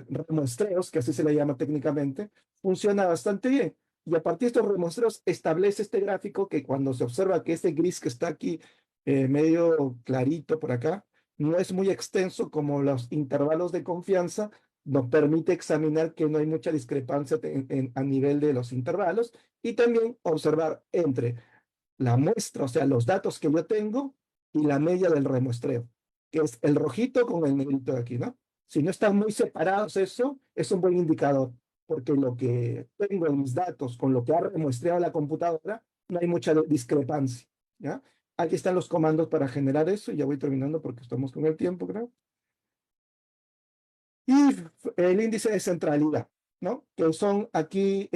remuestreos, que así se le llama técnicamente, funciona bastante bien. Y a partir de estos remuestreos establece este gráfico que cuando se observa que este gris que está aquí medio clarito por acá, no es muy extenso como los intervalos de confianza, nos permite examinar que no hay mucha discrepancia a nivel de los intervalos y también observar entre la muestra, o sea, los datos que yo tengo y la media del remuestreo, que es el rojito con el negrito de aquí, ¿no? Si no están muy separados, eso es un buen indicador, porque lo que tengo en mis datos con lo que ha remuestreado la computadora, no hay mucha discrepancia, ¿ya? Aquí están los comandos para generar eso, y ya voy terminando porque estamos con el tiempo, creo. Y el índice de centralidad, ¿no? Que son aquí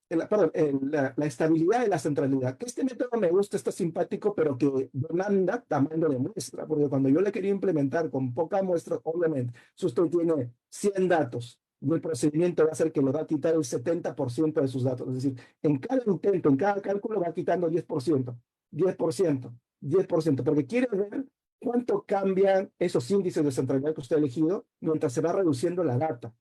la estabilidad y la centralidad. Que este método me gusta, está simpático, pero que demanda tamaño de muestra, porque cuando yo le quería implementar con poca muestra, obviamente, si usted tiene 100 datos, y el procedimiento va a ser que le va a quitar el 70% de sus datos. Es decir, en cada intento, en cada cálculo va quitando 10%, 10%, 10%, porque quiere ver cuánto cambian esos índices de centralidad que usted ha elegido mientras se va reduciendo la data.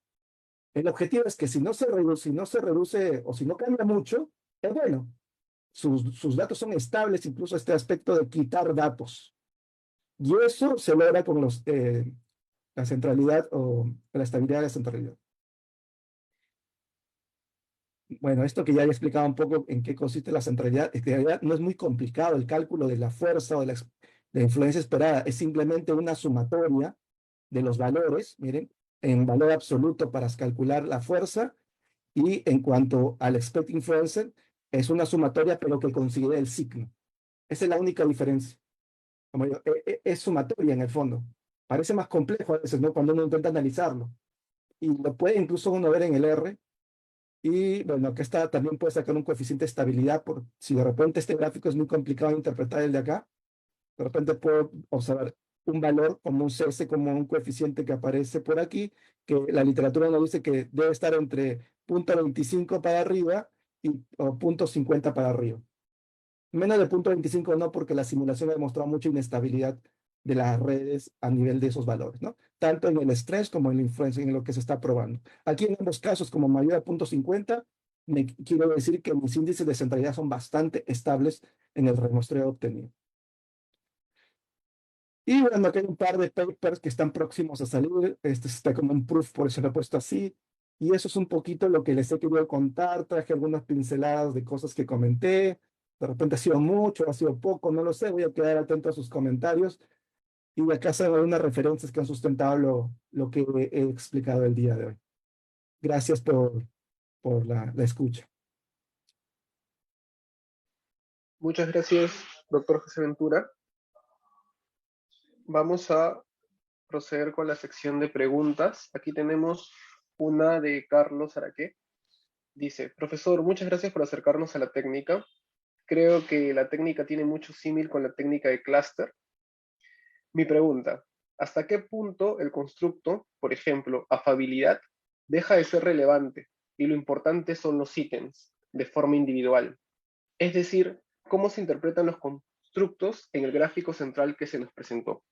El objetivo es que si no se reduce o si no cambia mucho, es bueno. Sus datos son estables, incluso este aspecto de quitar datos. Y eso se logra con la centralidad o la estabilidad de la centralidad. Bueno, esto que ya he explicado un poco en qué consiste la centralidad, es que en realidad no es muy complicado el cálculo de la fuerza o de la influencia esperada, es simplemente una sumatoria de los valores, miren, en valor absoluto para calcular la fuerza. Y en cuanto al expect influencer, es una sumatoria, pero que considera el signo. Esa es la única diferencia. Como digo, es sumatoria en el fondo. Parece más complejo a veces, ¿no? Cuando uno intenta analizarlo. Y lo puede incluso uno ver en el R. Y bueno, que está, también puede sacar un coeficiente de estabilidad por si de repente este gráfico es muy complicado de interpretar el de acá. De repente puedo observar un valor como un CS, como un coeficiente que aparece por aquí, que la literatura nos dice que debe estar entre 0,25 para arriba o 0,50 para arriba. Menos de 0,25 no, porque la simulación ha demostrado mucha inestabilidad de las redes a nivel de esos valores, ¿no? Tanto en el estrés como en la influencia, en lo que se está probando. Aquí en ambos casos, como mayor a 0,50, me quiero decir que mis índices de centralidad son bastante estables en el remuestreo obtenido. Y bueno, aquí hay un par de papers que están próximos a salir. Este está como un proof, por eso lo he puesto así. Y eso es un poquito lo que les he querido contar. Traje algunas pinceladas de cosas que comenté. De repente ha sido mucho, ha sido poco, no lo sé. Voy a quedar atento a sus comentarios. Y acá se algunas referencias que han sustentado lo que he explicado el día de hoy. Gracias por la escucha. Muchas gracias, doctor José Ventura. Vamos a proceder con la sección de preguntas. Aquí tenemos una de Carlos Araqué. Dice, profesor, muchas gracias por acercarnos a la técnica. Creo que la técnica tiene mucho símil con la técnica de clúster. Mi pregunta, ¿hasta qué punto el constructo, por ejemplo, afabilidad, deja de ser relevante y lo importante son los ítems de forma individual? Es decir, ¿cómo se interpretan los constructos en el gráfico central que se nos presentó?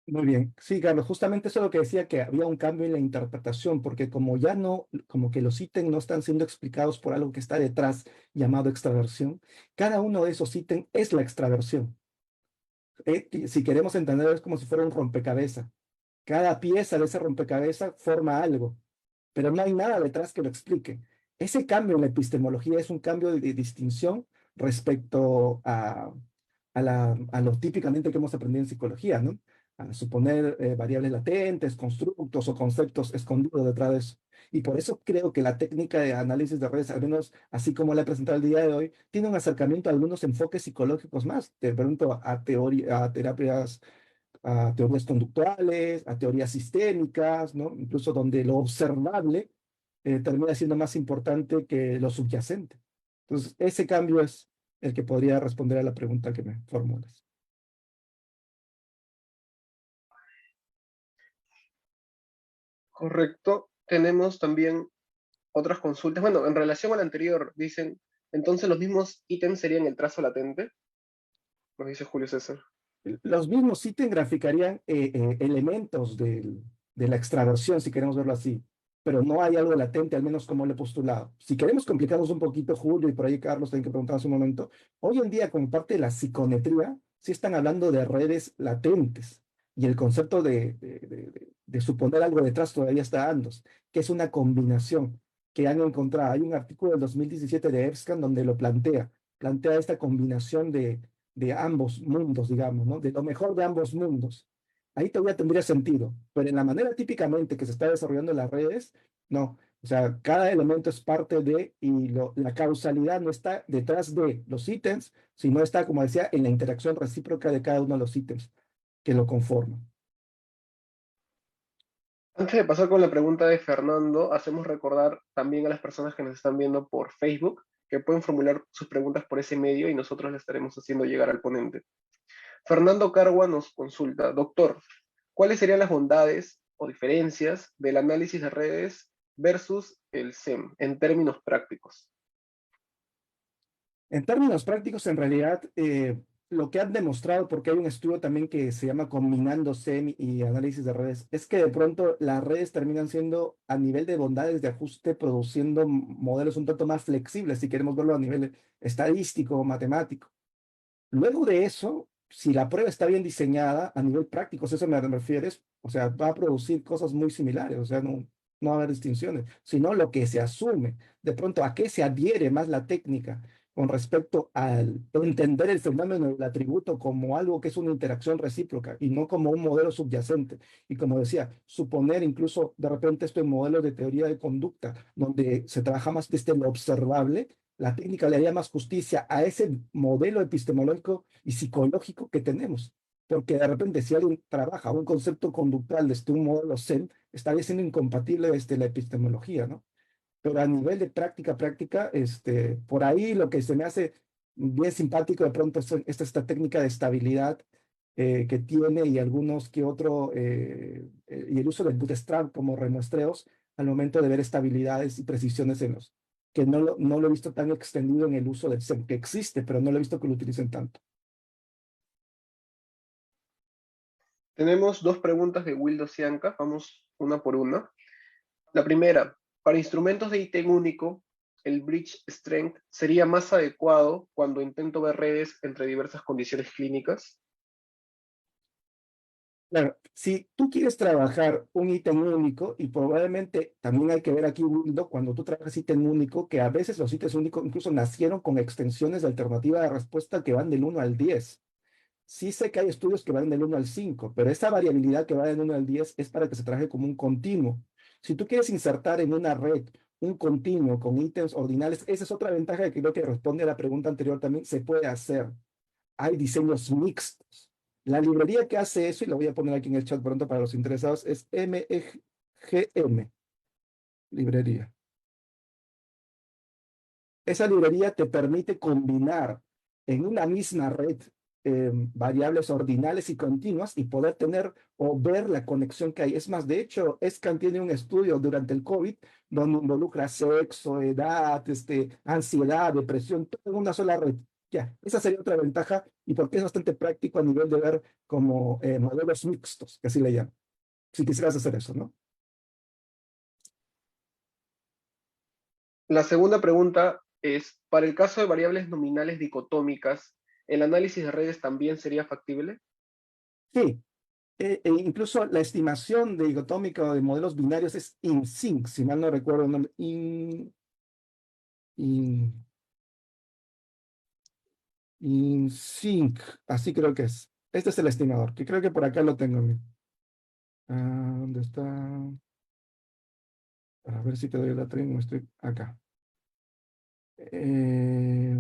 Muy bien. Sí, Carlos, justamente eso es lo que decía, que había un cambio en la interpretación, porque como ya no, como que los ítems no están siendo explicados por algo que está detrás llamado extraversión, cada uno de esos ítems es la extraversión. Si queremos entender, es como si fuera un rompecabezas. Cada pieza de ese rompecabezas forma algo, pero no hay nada detrás que lo explique. Ese cambio en la epistemología es un cambio de distinción respecto a lo típicamente que hemos aprendido en psicología, ¿no? A suponer variables latentes, constructos o conceptos escondidos detrás de eso. Y por eso creo que la técnica de análisis de redes, al menos así como la he presentado el día de hoy, tiene un acercamiento a algunos enfoques psicológicos más. Te pregunto a terapias, a teorías conductuales, a teorías sistémicas, ¿no? Incluso donde lo observable termina siendo más importante que lo subyacente. Entonces, ese cambio es el que podría responder a la pregunta que me formulas. Correcto. Tenemos también otras consultas. Bueno, en relación al anterior, dicen, entonces los mismos ítems serían el trazo latente, nos dice Julio César. Los mismos ítems graficarían elementos de la extraversión, si queremos verlo así, pero no hay algo latente, al menos como lo he postulado. Si queremos complicarnos un poquito, Julio, y por ahí Carlos, tienen que preguntar hace un momento, hoy en día, como parte de la psicometría, sí están hablando de redes latentes, y el concepto de suponer algo detrás todavía está dándose, que es una combinación que han encontrado. Hay un artículo del 2017 de EBSCAN donde lo plantea esta combinación de ambos mundos, digamos, ¿no? De lo mejor de ambos mundos. Ahí todavía tendría sentido, pero en la manera típicamente que se está desarrollando en las redes, no. O sea, cada elemento es parte de, y la causalidad no está detrás de los ítems, sino está, como decía, en la interacción recíproca de cada uno de los ítems que lo conforman. Antes de pasar con la pregunta de Fernando, hacemos recordar también a las personas que nos están viendo por Facebook que pueden formular sus preguntas por ese medio y nosotros le estaremos haciendo llegar al ponente. Fernando Cargua nos consulta, doctor, ¿cuáles serían las bondades o diferencias del análisis de redes versus el SEM en términos prácticos? En términos prácticos, en realidad, lo que han demostrado, porque hay un estudio también que se llama Combinando SEM y análisis de redes, es que de pronto las redes terminan siendo a nivel de bondades de ajuste, produciendo modelos un tanto más flexibles, si queremos verlo a nivel estadístico o matemático. Luego de eso, si la prueba está bien diseñada a nivel práctico, si a eso me refieres, o sea, va a producir cosas muy similares, o sea, no va a haber distinciones, sino lo que se asume, de pronto a qué se adhiere más la técnica con respecto al entender el fenómeno del atributo como algo que es una interacción recíproca y no como un modelo subyacente. Y como decía, suponer incluso de repente esto en modelos de teoría de conducta, donde se trabaja más desde lo observable, la técnica le haría más justicia a ese modelo epistemológico y psicológico que tenemos. Porque de repente si alguien trabaja un concepto conductual desde un modelo Zen, estaría siendo incompatible desde la epistemología, ¿no? Pero a nivel de práctica, por ahí lo que se me hace bien simpático de pronto es esta técnica de estabilidad que tiene y algunos que otro, y el uso del bootstrap como remuestreos al momento de ver estabilidades y precisiones en los, que no lo he visto tan extendido en el uso del SEM, que existe, pero no lo he visto que lo utilicen tanto. Tenemos dos preguntas de Wildo Cianca, vamos una por una. La primera, para instrumentos de ítem único, el bridge strength sería más adecuado cuando intento ver redes entre diversas condiciones clínicas. Claro, si tú quieres trabajar un ítem único, y probablemente también hay que ver aquí, Wildo, cuando tú trabajas ítem único, que a veces los ítems únicos incluso nacieron con extensiones de alternativa de respuesta que van del 1 al 10. Sí sé que hay estudios que van del 1 al 5, pero esa variabilidad que va del 1 al 10 es para que se trabaje como un continuo. Si tú quieres insertar en una red un continuo con ítems ordinales, esa es otra ventaja que creo que responde a la pregunta anterior también, se puede hacer. Hay diseños mixtos. La librería que hace eso, y lo voy a poner aquí en el chat pronto para los interesados, es MEGM, librería. Esa librería te permite combinar en una misma red variables ordinales y continuas y poder tener o ver la conexión que hay. Es más, de hecho, Escan tiene un estudio durante el COVID donde involucra sexo, edad, ansiedad, depresión, todo en una sola red. Ya, esa sería otra ventaja y porque es bastante práctico a nivel de ver como modelos mixtos, que así le llaman, si quisieras hacer eso, ¿no? La segunda pregunta es, para el caso de variables nominales dicotómicas, ¿el análisis de redes también sería factible? Sí, incluso la estimación de dicotómica o de modelos binarios es InSync, si mal no recuerdo el nombre. In, InSync, así creo que es. Este es el estimador, que creo que por acá lo tengo. Mira. ¿Dónde está? A ver si te doy la tren, no estoy acá. Eh,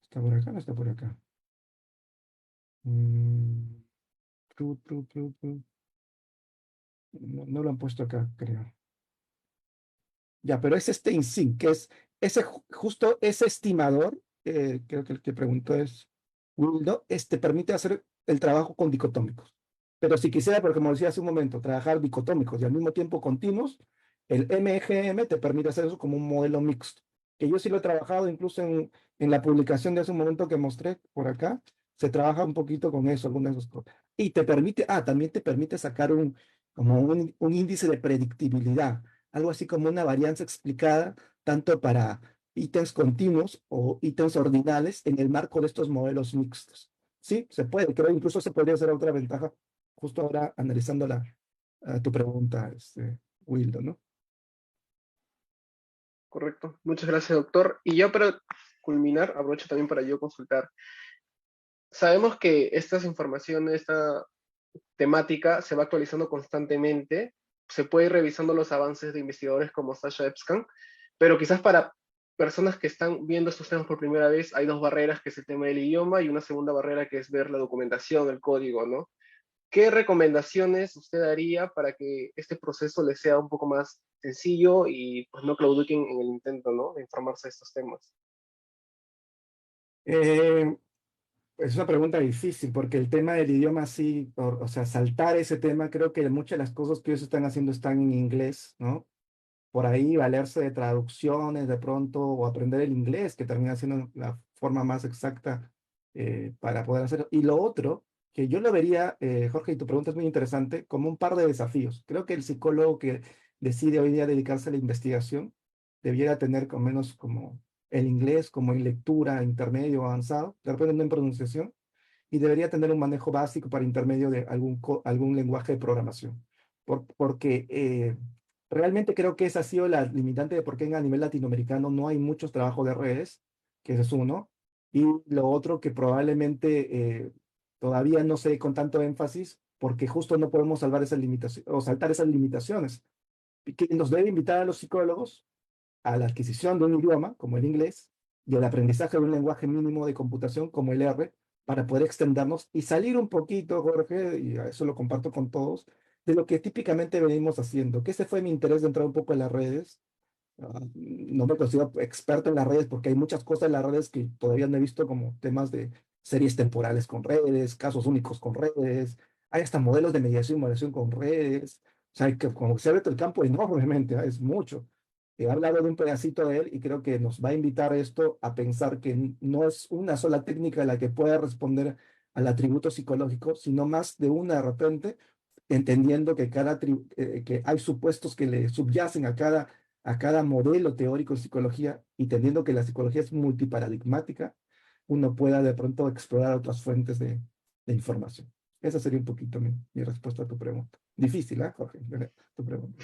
¿Está por acá? No está por acá. Mm, no lo han puesto acá, creo. Ya, pero es este InSync, que es justo ese estimador, creo que el que preguntó es Wildo, permite hacer el trabajo con dicotómicos. Pero si quisiera, porque como decía hace un momento, trabajar dicotómicos y al mismo tiempo continuos, el MEGM te permite hacer eso como un modelo mixto. Que yo sí lo he trabajado incluso en la publicación de hace un momento que mostré por acá, se trabaja un poquito con eso, algunas de esas cosas. Y te permite, también te permite sacar como un índice de predictibilidad, algo así como una varianza explicada tanto para ítems continuos o ítems ordinales en el marco de estos modelos mixtos. Sí, se puede, creo incluso se podría hacer otra ventaja, justo ahora analizando tu pregunta, Wildo, ¿no? Correcto. Muchas gracias, doctor. Y ya para culminar, aprovecho también para yo consultar. Sabemos que estas informaciones, esta temática se va actualizando constantemente. Se puede ir revisando los avances de investigadores como Sasha Epstein, pero quizás para personas que están viendo estos temas por primera vez, hay dos barreras, que es el tema del idioma y una segunda barrera que es ver la documentación, el código, ¿no? ¿qué recomendaciones usted daría para que este proceso le sea un poco más sencillo y pues no claudiquen en el intento, ¿no?, de informarse de estos temas? Eh, es una pregunta difícil porque el tema del idioma sí, o sea, saltar ese tema, creo que muchas de las cosas que ellos están haciendo están en inglés, ¿no? Por ahí valerse de traducciones de pronto o aprender el inglés, que termina siendo la forma más exacta para poder hacerlo. Y lo otro, que yo lo vería, Jorge, y tu pregunta es muy interesante, como un par de desafíos. Creo que el psicólogo que decide hoy día dedicarse a la investigación debiera tener con menos como el inglés, como en lectura intermedio o avanzado, de repente no en pronunciación, y debería tener un manejo básico para intermedio de algún lenguaje de programación. Porque realmente creo que esa ha sido la limitante de por qué a nivel latinoamericano no hay muchos trabajos de redes, que ese es uno. Y lo otro que probablemente todavía no se dé con tanto énfasis, porque justo no podemos salvar esas limitaciones o saltar esas limitaciones. Y que nos debe invitar a los psicólogos a la adquisición de un idioma, como el inglés, y el aprendizaje de un lenguaje mínimo de computación, como el R, para poder extendernos y salir un poquito, Jorge, y a eso lo comparto con todos, de lo que típicamente venimos haciendo, que ese fue mi interés de entrar un poco en las redes. No me considero experto en las redes porque hay muchas cosas en las redes que todavía no he visto, como temas de series temporales con redes, casos únicos con redes, hay hasta modelos de mediación y moderación con redes. O sea, que como se ha abierto el campo enormemente, es mucho. He hablado de un pedacito de él y creo que nos va a invitar esto a pensar que no es una sola técnica la que pueda responder al atributo psicológico, sino más de una de repente, entendiendo que que hay supuestos que le subyacen a cada modelo teórico de psicología, y entendiendo que la psicología es multiparadigmática, uno pueda de pronto explorar otras fuentes de información. Esa sería un poquito mi respuesta a tu pregunta. Difícil, ¿eh, Jorge? Tu pregunta.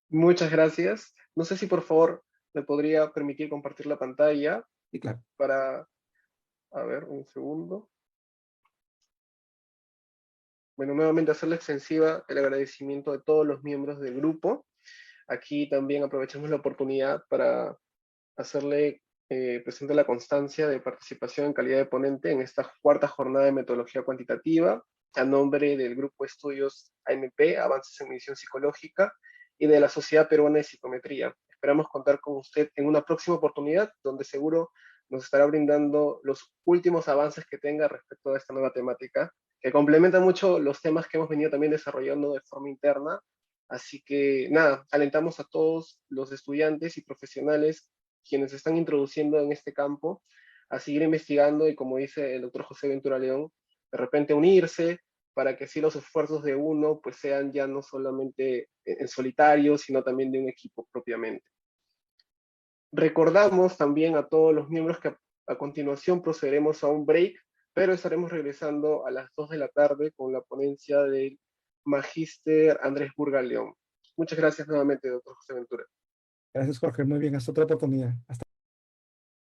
Muchas gracias. No sé si por favor me podría permitir compartir la pantalla Y claro, para, a ver, un segundo. Bueno, nuevamente hacerle extensiva el agradecimiento de todos los miembros del grupo. Aquí también aprovechamos la oportunidad para hacerle presente la constancia de participación en calidad de ponente en esta cuarta jornada de metodología cuantitativa, a nombre del Grupo de Estudios AMP, Avances en Medición Psicológica, y de la Sociedad Peruana de Psicometría. Esperamos contar con usted en una próxima oportunidad, donde seguro nos estará brindando los últimos avances que tenga respecto a esta nueva temática, que complementa mucho los temas que hemos venido también desarrollando de forma interna. Así que nada, alentamos a todos los estudiantes y profesionales quienes se están introduciendo en este campo a seguir investigando y, como dice el doctor José Ventura León, de repente unirse para que así los esfuerzos de uno pues sean ya no solamente en solitario, sino también de un equipo propiamente. Recordamos también a todos los miembros que a continuación procederemos a un break, pero estaremos regresando a las 2 de la tarde con la ponencia del magíster Andrés Burga León. Muchas gracias nuevamente, doctor José Ventura. gracias, Jorge. Muy bien, hasta otra oportunidad. Hasta